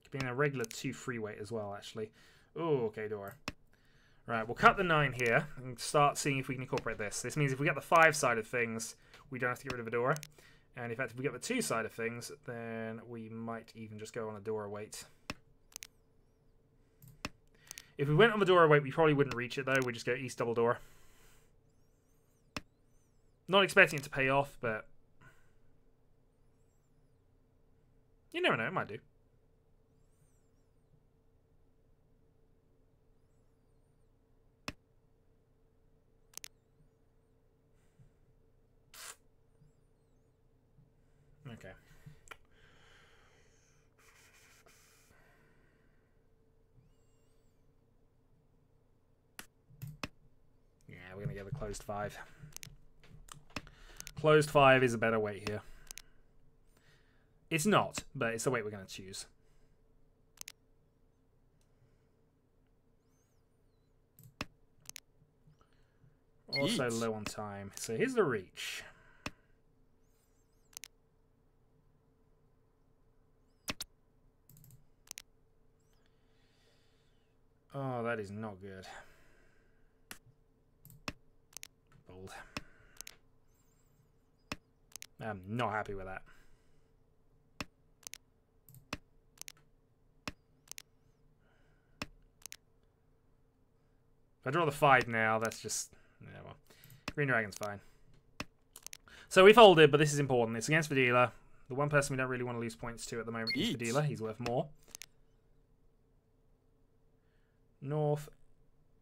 Could be in a regular 2 free weight as well, actually. Oh, okay, Dora. Right, we'll cut the 9 here and start seeing if we can incorporate this. This means if we get the 5 side of things, we don't have to get rid of a Dora. And in fact, if we get the 2 side of things, then we might even just go on a Dora weight. If we went on the Dora weight, we probably wouldn't reach it, though. We'd just go East double Dora. Not expecting it to pay off, but you never know, it might do. Okay. Yeah, we're going to get the closed 5. Closed 5 is a better weight here. It's not, but it's the weight we're going to choose. Also low on time. So here's the reach. Oh, that is not good. Bold. I'm not happy with that. If I draw the 5 now, that's just... yeah, well. Green Dragon's fine. So we folded, but this is important. It's against Vidila. The one person we don't really want to lose points to at the moment is Vidila. He's worth more. North,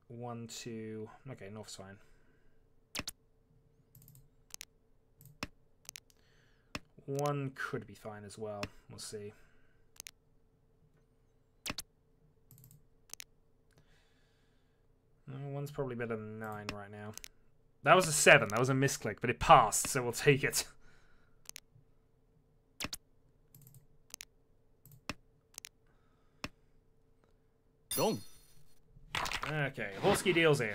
1, 2. Okay, North's fine. One could be fine as well. We'll see. One's probably better than 9 right now. That was a 7. That was a misclick, but it passed, so we'll take it. Gong. Okay, Horsky deals in.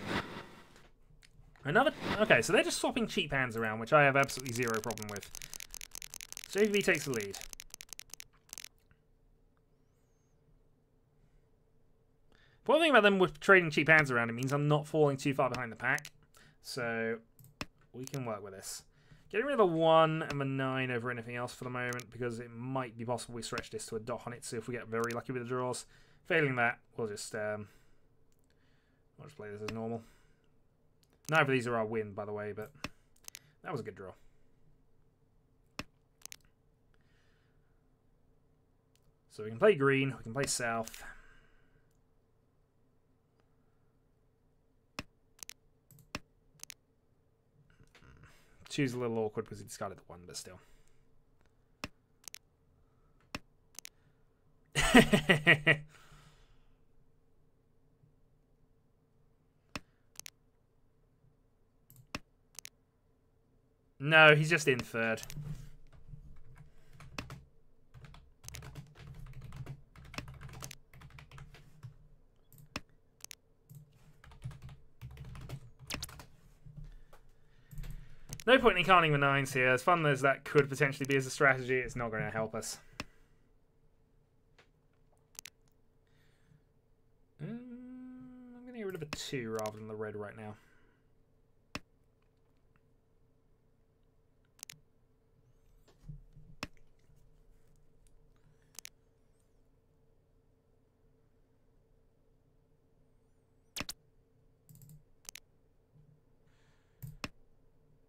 Another... okay, so they're just swapping cheap hands around, which I have absolutely zero problem with. JV takes the lead. One thing about them with trading cheap hands around, it means I'm not falling too far behind the pack. So, we can work with this. Getting rid of the 1 and the 9 over anything else for the moment, because it might be possible we stretch this to a dot on it, so if we get very lucky with the draws. Failing that, we'll just play this as normal. Neither of these are our win, by the way, but that was a good draw. So we can play green, we can play south. Two's a little awkward because he discarded the 1, but still. No, he's just in third. No point in counting the 9s here. As fun as that could potentially be as a strategy, it's not going to help us. I'm going to get rid of a 2 rather than the red right now.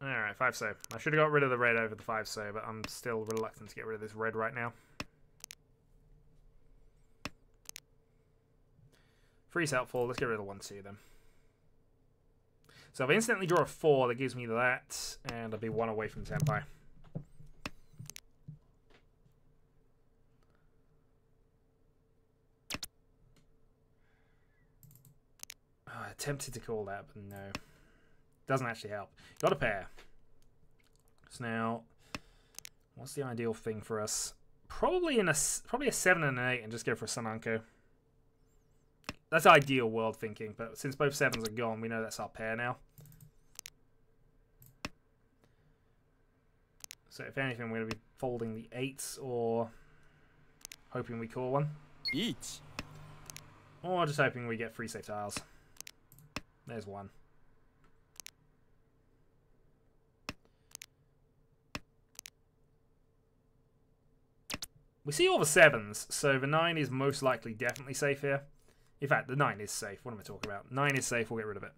Alright, 5-so. I should have got rid of the red over the 5-so, but I'm still reluctant to get rid of this red right now. Free's helpful. Let's get rid of the 1-2 then. So if I instantly draw a 4, that gives me that, and I'll be 1 away from Senpai. Oh, I attempted to call that, but no. Doesn't actually help. Got a pair. So now, what's the ideal thing for us? Probably a 7 and an 8, and just go for a Sananko. That's ideal world thinking, but since both 7s are gone, we know that's our pair now. So if anything, we're going to be folding the 8s or hoping we call one. Each. Or just hoping we get 3 safe tiles. There's one. We see all the 7s, so the 9 is most likely definitely safe here. In fact, the 9 is safe. What am I talking about? 9 is safe. We'll get rid of it.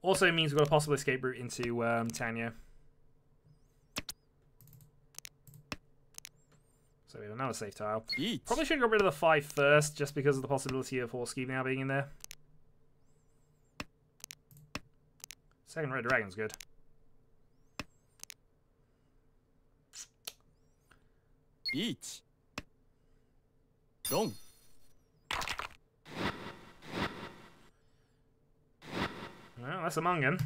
Also means we've got a possible escape route into Tanyo. So we have another safe tile. Each. Probably should have got rid of the 5 first, just because of the possibility of Horse Cube now being in there. Second red dragon's good. Each. Don't. Well, that's a Mungan.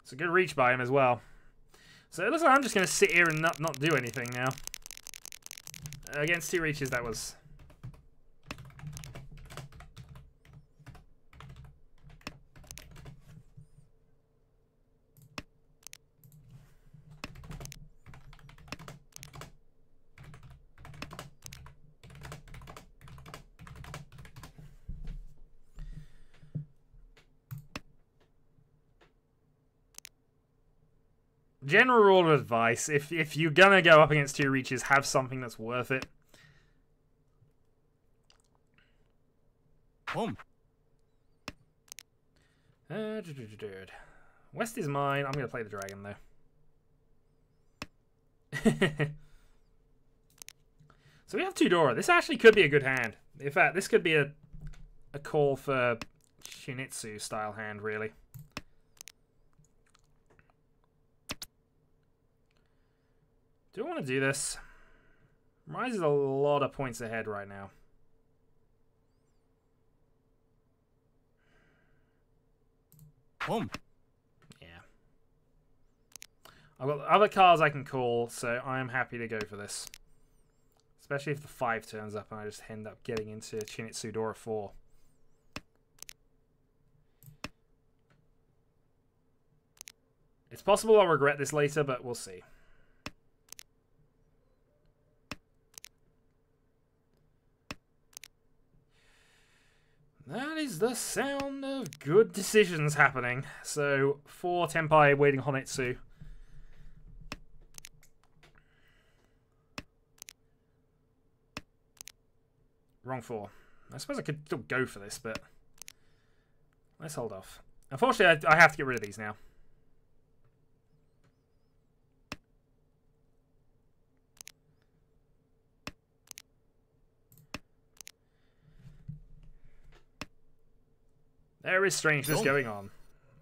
It's a good reach by him as well. So it looks like I'm just going to sit here and not do anything now. Against 2 reaches, that was... General rule of advice, if you're going to go up against 2 reaches, have something that's worth it. Home. West is mine. I'm going to play the dragon, though. So we have 2 Dora. This actually could be a good hand. In fact, this could be a call for Shinitsu style hand, really. Do I want to do this? Rise is a lot of points ahead right now. Home. Yeah. I've got other cards I can call, so I am happy to go for this. Especially if the 5 turns up and I just end up getting into Shinitsu Dora 4. It's possible I'll regret this later, but we'll see. That is the sound of good decisions happening. So, 4 Tenpai waiting Honetsu. Wrong 4. I suppose I could still go for this, but let's hold off. Unfortunately, I have to get rid of these now. There is strangeness going on.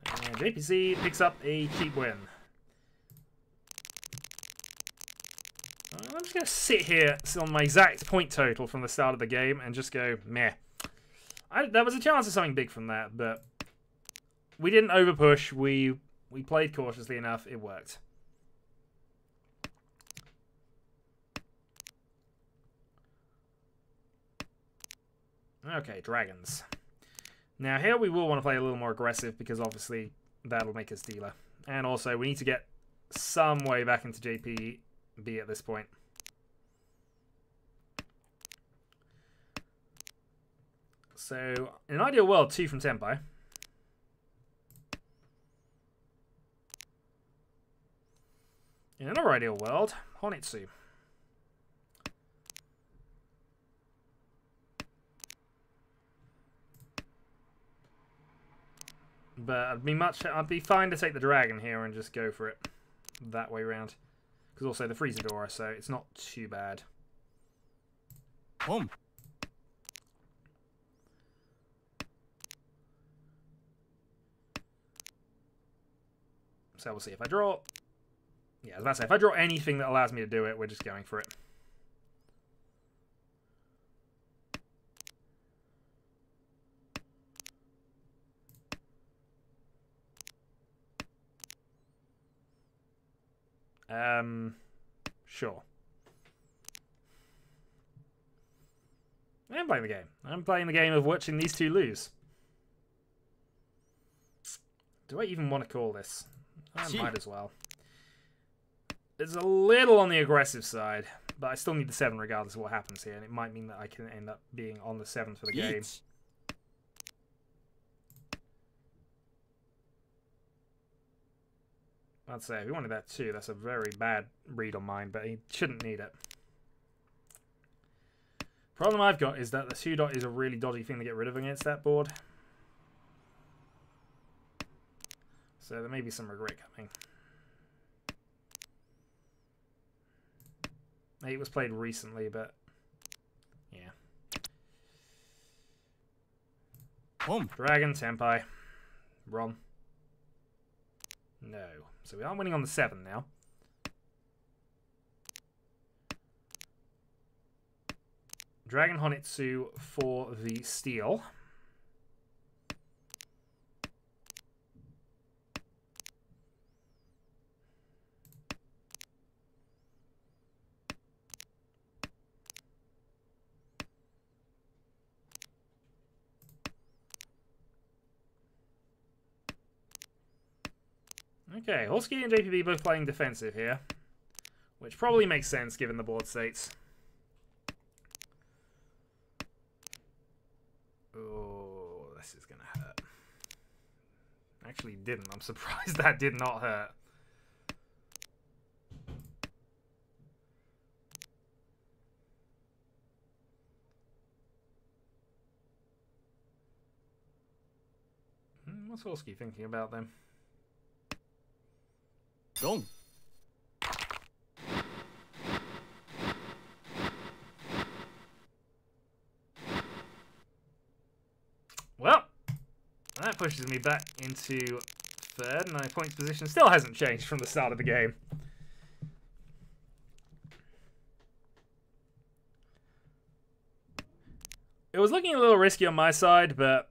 And JPC picks up a cheap win. I'm just going to sit here on my exact point total from the start of the game and just go, meh. There was a chance of something big from that, but we didn't overpush. We We played cautiously enough. It worked. Okay, dragons. Now here we will want to play a little more aggressive because obviously that'll make us dealer. And also we need to get some way back into JPB at this point. So, in an ideal world, 2 from Senpai. In another ideal world, Honitsu. But I'd be fine to take the dragon here and just go for it that way round. Because also the Freezadora, so it's not too bad. Home. So we'll see if I draw. Yeah, I was about to say, if I draw anything that allows me to do it, we're just going for it. Sure. I'm playing the game. I'm playing the game of watching these two lose. Do I even want to call this? I might as well. It's a little on the aggressive side, but I still need the 7 regardless of what happens here, and it might mean that I can end up being on the 7 for the game. I'd say if he wanted that too, that's a very bad read on mine, but he shouldn't need it. Problem I've got is that the 2 dot is a really dodgy thing to get rid of against that board. So there may be some regret coming. 8 was played recently, but yeah. Dragon, Senpai. Ron. No. So we are winning on the 7 now. Dragon Honitsu for the steal. Okay, Husky and JPB both playing defensive here, which probably makes sense given the board states. Oh, this is gonna hurt. Actually didn't. I'm surprised that did not hurt. What's Husky thinking about them? Dong. Well, that pushes me back into 3rd, and my points position still hasn't changed from the start of the game. It was looking a little risky on my side, but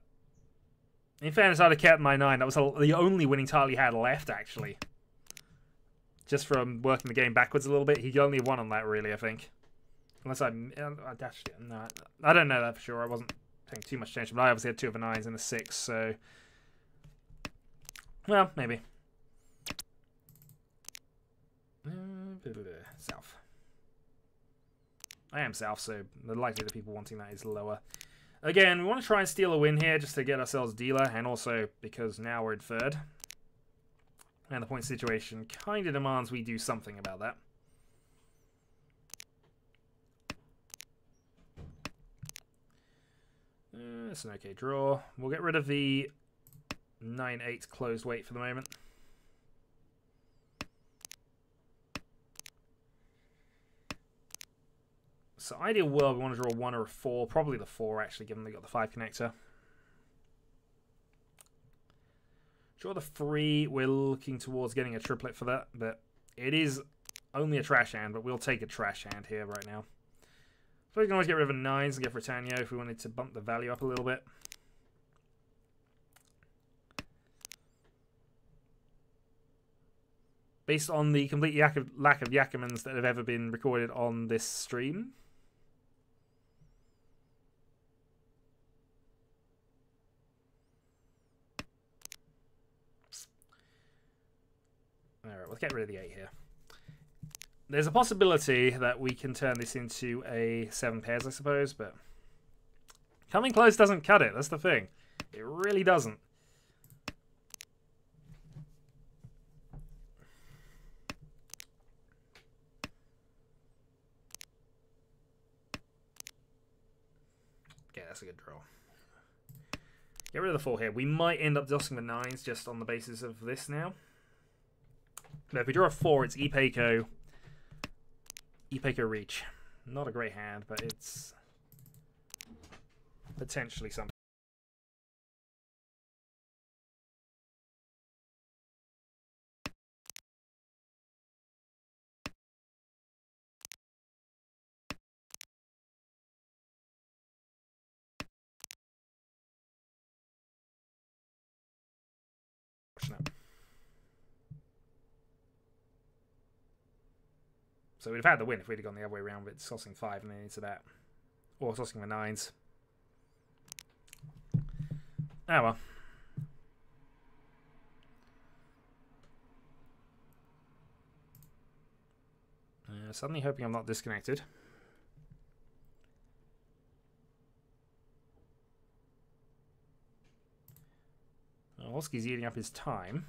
in fairness, I'd have kept my 9. That was the only winning tile he had left, actually. Just from working the game backwards a little bit, he only won on that, really, I think. Unless actually, no, I don't know that for sure. I wasn't paying too much attention, but I obviously had 2 of the 9s and a 6, so... Well, maybe. South. I am South, so the likelihood of people wanting that is lower. Again, we want to try and steal a win here just to get ourselves dealer, and also because now we're in 3rd. And the point situation kind of demands we do something about that. It's an okay draw. We'll get rid of the 9-8 closed weight for the moment. So ideal world, we want to draw a 1 or a 4. Probably the 4, actually, given they got the 5 connector. Draw the 3. We're looking towards getting a triplet for that, but it is only a trash hand, but we'll take a trash hand here right now. So we can always get rid of a 9s and get Britannia if we wanted to bump the value up a little bit. based on the complete lack of Yakumans that have ever been recorded on this stream. Alright, let's get rid of the 8 here. There's a possibility that we can turn this into a 7 pairs, I suppose, but coming close doesn't cut it. That's the thing. It really doesn't. Okay, that's a good draw. Get rid of the 4 here. We might end up dusting the 9s just on the basis of this now. But if we draw a 4, it's Ipeiko. Ipeiko Riichi. Not a great hand, but it's potentially something. So we'd have had the win if we'd have gone the other way around with tossing 5 and then into that. Or tossing the 9s. Oh well. Suddenly hoping I'm not disconnected. Olski's eating up his time.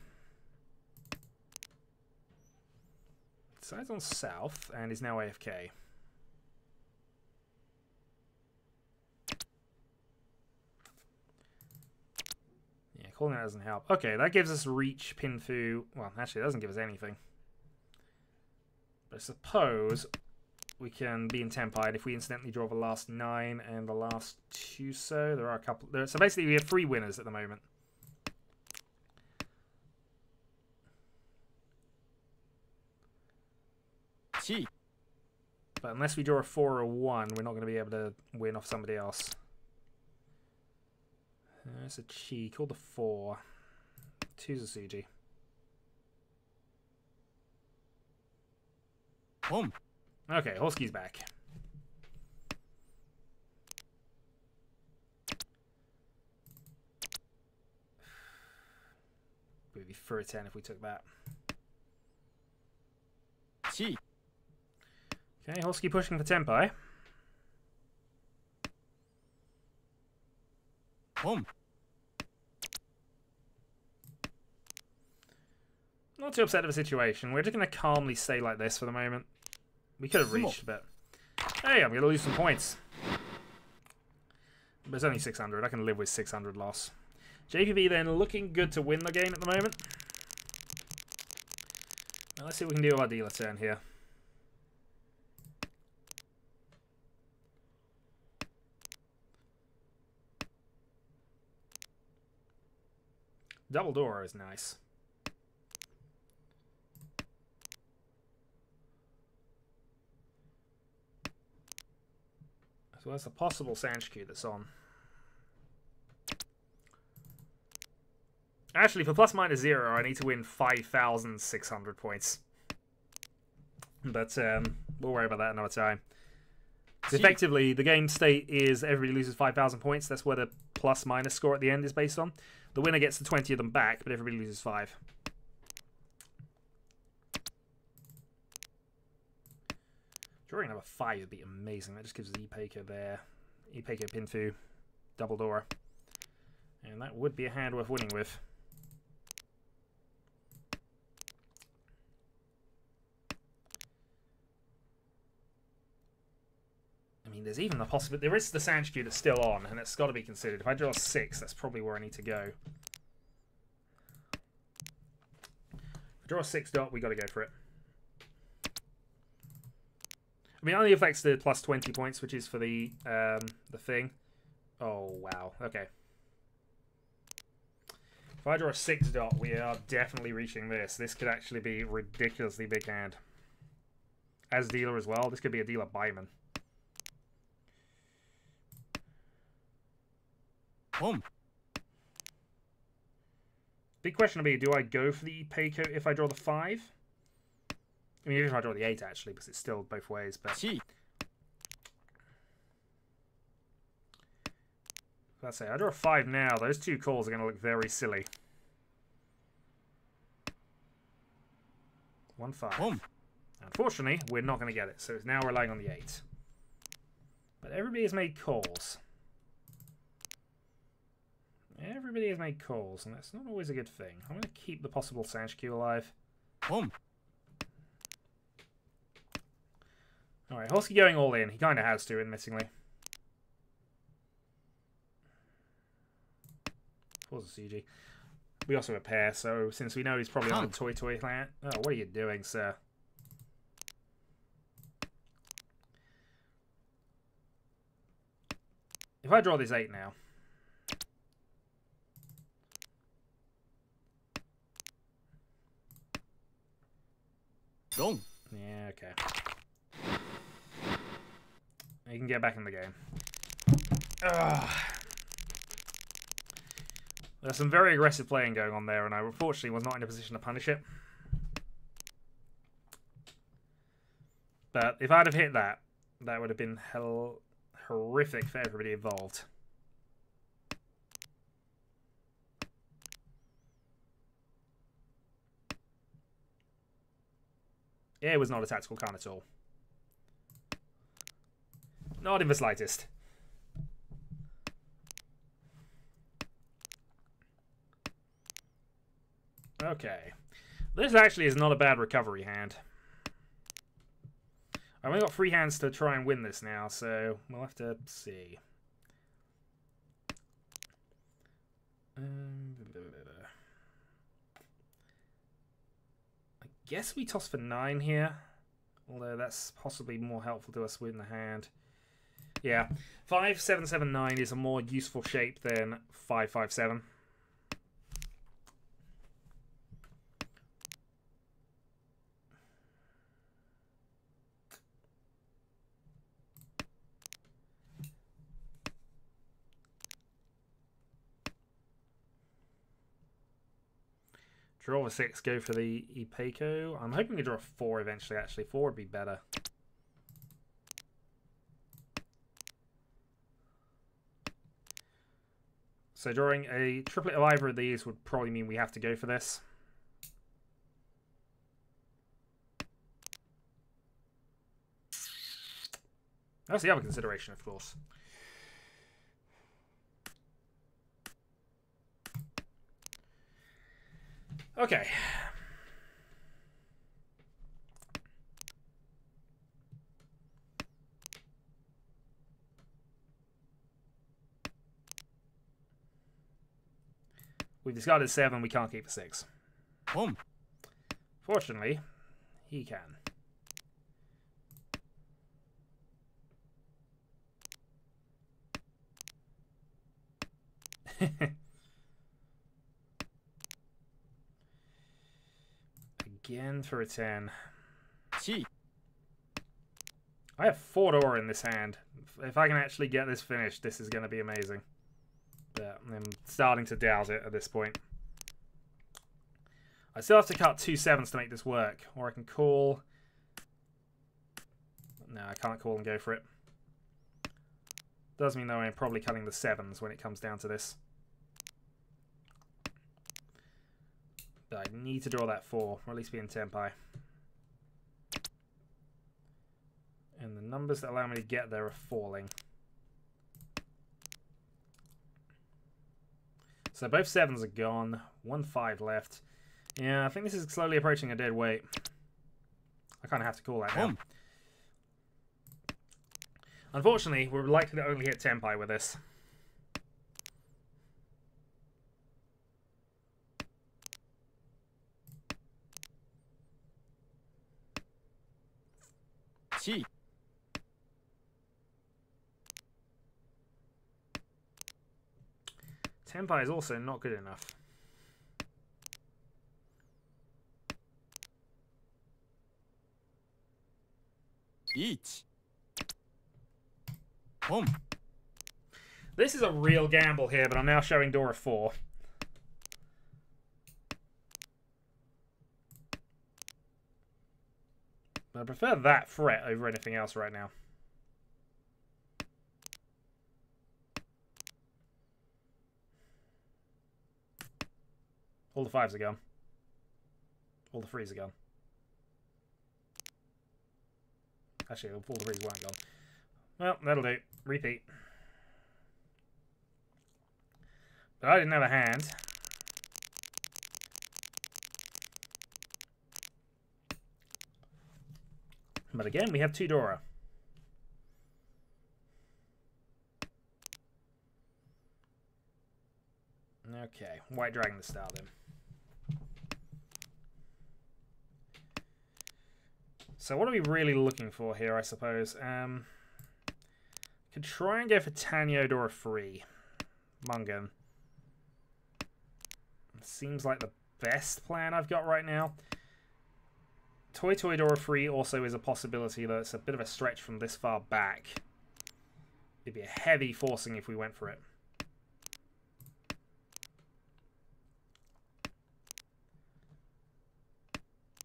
Decides on south and is now AFK. Yeah, calling that doesn't help. Okay, that gives us Riichi, Pinfu. Well, actually, it doesn't give us anything. But I suppose we can be in Tempai if we incidentally draw the last 9 and the last 2. So there are a couple. So basically, we have 3 winners at the moment. But unless we draw a 4 or a 1, we're not going to be able to win off somebody else. There's a Chi. Call the 4. 2's a Suji. Okay, Holski's back. We'd be for a 10 if we took that. Okay, Holski pushing for Tempai. Not too upset of a situation. We're just going to calmly stay like this for the moment. We could have reached, but hey, I'm going to lose some points. But it's only 600. I can live with 600 loss. JPB then looking good to win the game at the moment. Now let's see what we can do with our dealer turn here. Double door is nice. So that's a possible Sanshku that's on. Actually, for plus minus 0, I need to win 5,600 points. But we'll worry about that another time. Effectively, the game state is everybody loses 5,000 points. That's where the plus minus score at the end is based on. The winner gets the 20 of them back, but everybody loses 5. Drawing number 5 would be amazing. That just gives us Ipeiko there. Ipeiko Pinfu. Double door. And that would be a hand worth winning with. I mean, there's even the possibility. There is the Sanshku that's still on, and it's got to be considered. If I draw a 6, that's probably where I need to go. If I draw a 6 dot, we got to go for it. I mean, it only affects the plus 20 points, which is for the thing. Oh, wow. Okay. If I draw a 6 dot, we are definitely reaching this. This could actually be a ridiculously big hand. As dealer as well. This could be a dealer Byman. Big question will be, do I go for the Ipeiko if I draw the 5? I mean, even if I draw the 8, actually, because it's still both ways, but...ち Let's say I draw a 5 now. Those 2 calls are going to look very silly. 1, 5. 本 Unfortunately, we're not going to get it, so it's now relying on the 8. But everybody has made calls. Everybody has made calls, and that's not always a good thing. I'm going to keep the possible Sanch Q alive. 本 Alright, Hosky going all in. He kind of has to, admittingly. Pause the CG. We also have a pair, so since we know he's probably on the Toy land. Oh, what are you doing, sir? If I draw this 8 now. Wrong. Yeah, okay. You can get back in the game. Ugh. There's some very aggressive playing going on there, and I unfortunately was not in a position to punish it. But if I'd have hit that, that would have been horrific for everybody involved. Yeah, it was not a tactical card at all. Not in the slightest. Okay. This actually is not a bad recovery hand. I've only got 3 hands to try and win this now, so we'll have to see. I guess we toss for 9 here. Although that's possibly more helpful to us win the hand. Yeah, 5, 7, 7, 9 is a more useful shape than 5, 5, 7. Draw a 6, go for the Ipeco. I'm hoping to draw a 4 eventually, actually. 4 would be better. So drawing a triplet of either of these would probably mean we have to go for this. That's the other consideration, of course. Okay. We've discarded 7, we can't keep a 6. 本 Fortunately, he can. Again for a 10. ち I have 4 Dora in this hand. If I can actually get this finished, this is going to be amazing. But I'm starting to doubt it at this point. I still have to cut 2 7s to make this work. Or I can call... No, I can't call and go for it. Does mean, though, I'm probably cutting the 7s when it comes down to this. But I need to draw that 4, or at least be in Tenpai. And the numbers that allow me to get there are falling. So both 7s are gone. 1 5 left. Yeah, I think this is slowly approaching a dead weight. I kind of have to call that now. Unfortunately, we're likely to only hit Tenpai with this.ち Tenpai is also not good enough. Riichi. 本 This is a real gamble here, but I'm now showing Dora 4. I prefer that threat over anything else right now. All the 5s are gone. All the 3s are gone. Actually, all the 3s weren't gone. Well, that'll do. Repeat. But I didn't have a hand. But again, we have 2 Dora. Okay, White Dragon to start then. So what are we really looking for here, I suppose? Could try and go for Tanyo Dora 3. Mungan. Seems like the best plan I've got right now. Toy Dora 3 also is a possibility, though it's a bit of a stretch from this far back. It'd be a heavy forcing if we went for it.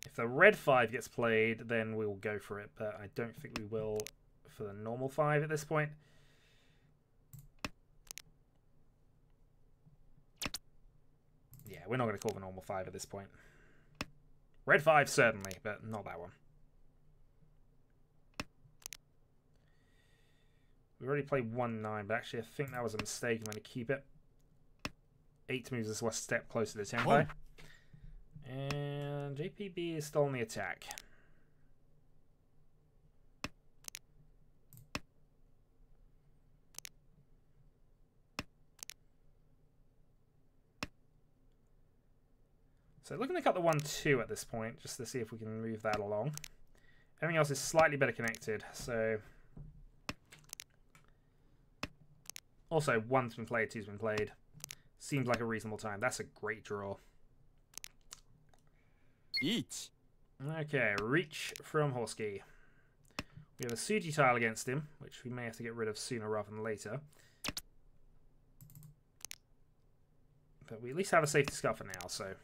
If the red 5 gets played, then we'll go for it, but I don't think we will for the normal 5 at this point. Yeah, we're not going to call the normal 5 at this point. Red 5, certainly, but not that one. We already played 1-9, but actually I think that was a mistake. I'm going to keep it. 8 moves us one step closer to Tenpai. And JPB is still on the attack. So looking to cut the 1-2 at this point, just to see if we can move that along. Everything else is slightly better connected, so... Also, 1's been played, 2's been played. Seems like a reasonable time. That's a great draw. Riichi. Okay, Reach from Horsky. We have a Suji tile against him, which we may have to get rid of sooner rather than later. But we at least have a safety scar for now, so...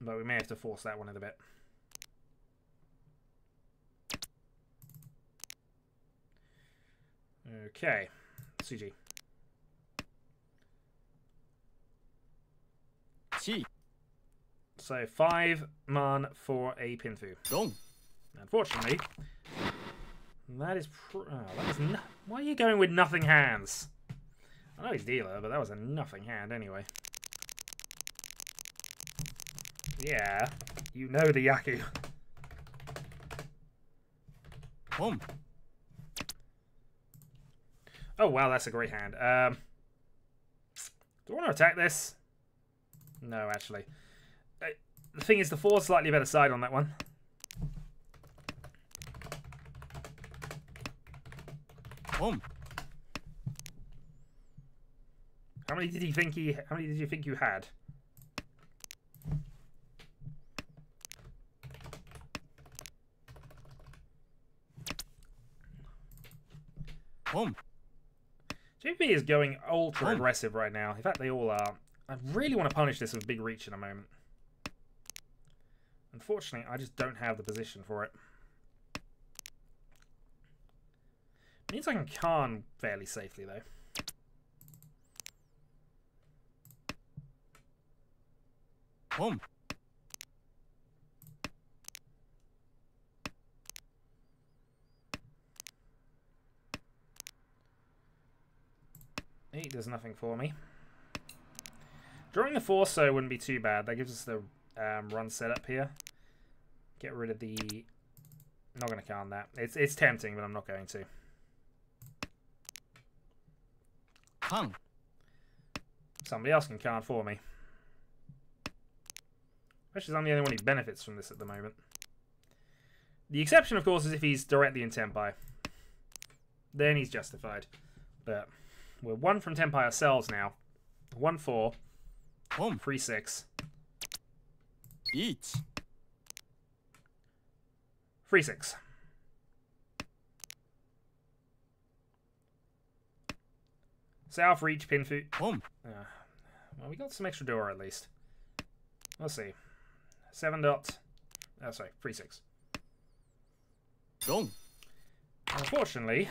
But we may have to force that one in a bit. Okay, Suji. Chi. So 5 man for a Pinfu. Dong. Unfortunately, that is... why are you going with nothing hands? I know he's dealer, but that was a nothing hand anyway. Yeah, you know the Yaku. Home. Oh, wow, that's a great hand. Do I want to attack this? No, actually. The thing is, the 4's slightly better side on that one. Home. How many did you think you had? Home. JP is going ultra aggressive right now. In fact, they all are. I really want to punish this with Big Reach in a moment. Unfortunately, I just don't have the position for it. Means I can Khan fairly safely, though. Home. He does nothing for me. Drawing the 4 so wouldn't be too bad. That gives us the run setup here. Get rid of the... Not going to Khan that. It's tempting, but I'm not going to. Khan. Somebody else can Khan for me. Especially I'm the only one who benefits from this at the moment. The exception, of course, is if he's directly in Tenpai. Then he's justified. But we're 1 from Tenpai ourselves now. 1-4. Home. 3-6. Riichi. 3-6. South Reach, Pinfu. Home. Well, we got some extra Dora at least. Let's see. 7 dot. Oh, sorry, 3-6. Dong. Unfortunately,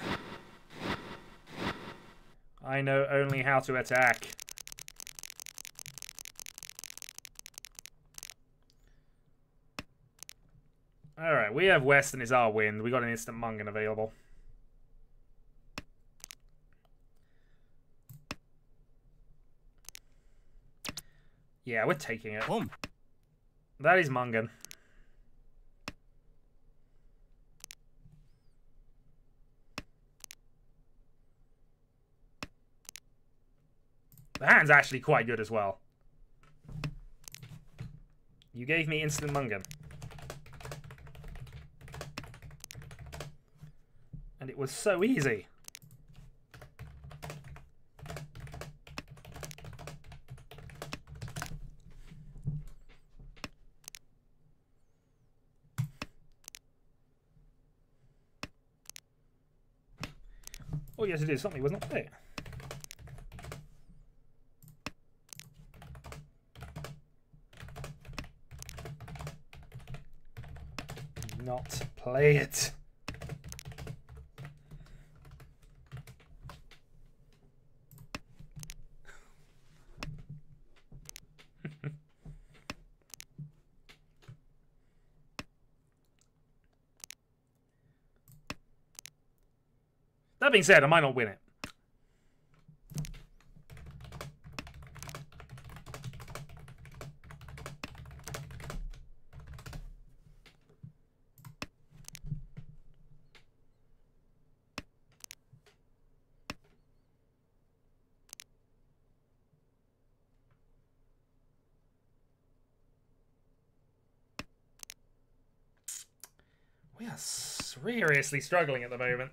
I know only how to attack. Alright, we have West and it's our wind. We got an instant Mungan available. Yeah, we're taking it. Home. That is Mungan. The hand's actually quite good as well. You gave me instant Mungan. And it was so easy. All you had to do is something was not there. Not play it. That being said, I might not win it. We are seriously struggling at the moment.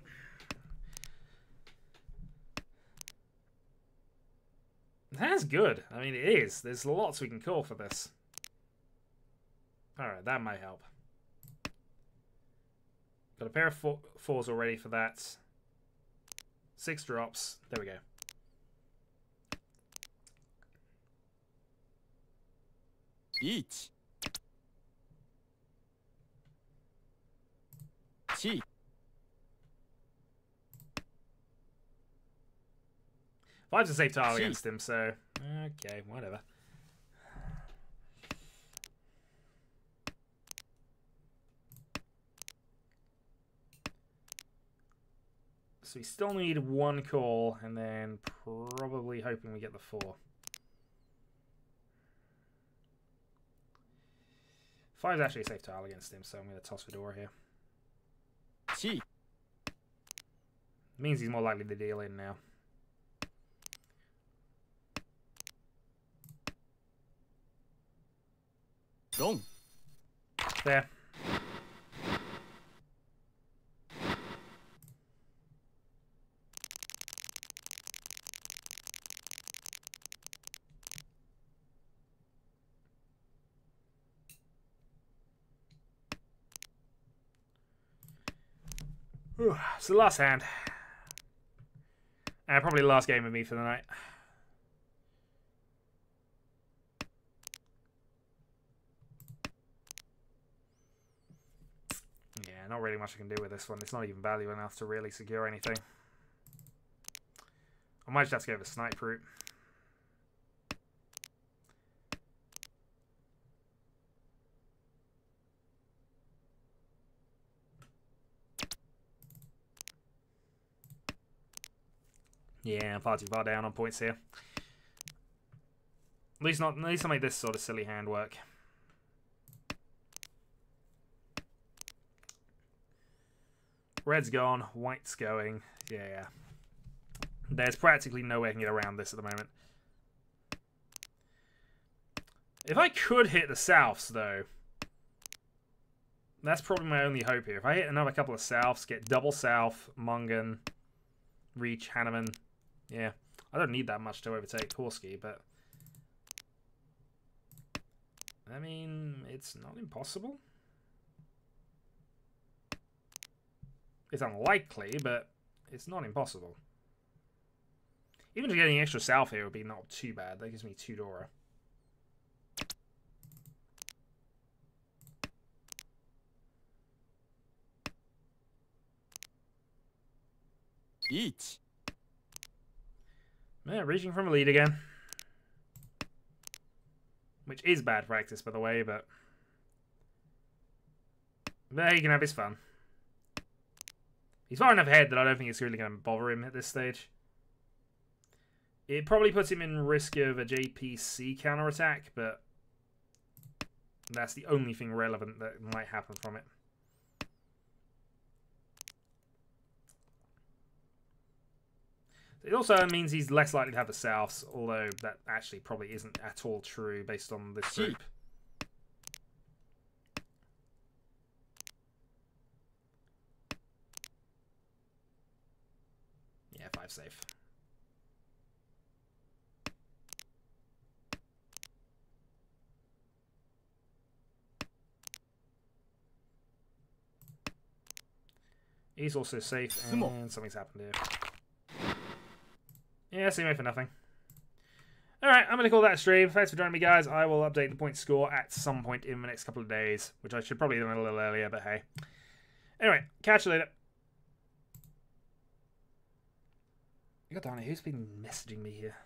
That's good. I mean, it is. There's lots we can call for this. Alright, that might help. Got a pair of fours already for that. 6 drops. There we go. Each. Chi. Five's a safe tile against him, so okay, whatever. So we still need 1 call, and then probably hoping we get the 4. 5's actually a safe tile against him, so I'm going to toss Fedora here. Chi. Means he's more likely to deal in now. Dong. There. Whew, it's the last hand. And probably the last game with me for the night. Yeah, not really much I can do with this one. It's not even value enough to really secure anything. I might just have to go with a snipe route. Yeah, I'm far too far down on points here. At least I make this sort of silly hand work. Red's gone, white's going. Yeah. There's practically no way I can get around this at the moment. If I could hit the Souths, though, that's probably my only hope here. If I hit another couple of Souths, get double South, Mungan, Riichi, Hanneman. Yeah, I don't need that much to overtake Horsky, but I mean, it's not impossible. It's unlikely, but it's not impossible. Even just getting extra South here would be not too bad. That gives me 2 Dora. Riichi. Yeah, reaching from a lead again. Which is bad practice, by the way, but he can have his fun. He's far enough ahead that I don't think it's really going to bother him at this stage. It probably puts him in risk of a JPC counterattack, but that's the only thing relevant that might happen from it. It also means he's less likely to have the Souths, although that actually probably isn't at all true based on this group. Yeah, 5 safe. He's also safe, and something's happened here. Yeah, same way for nothing. Alright, I'm going to call that a stream. Thanks for joining me, guys. I will update the point score at some point in the next couple of days, which I should probably have done a little earlier, but hey. Anyway, catch you later. God darn it, who's been messaging me here?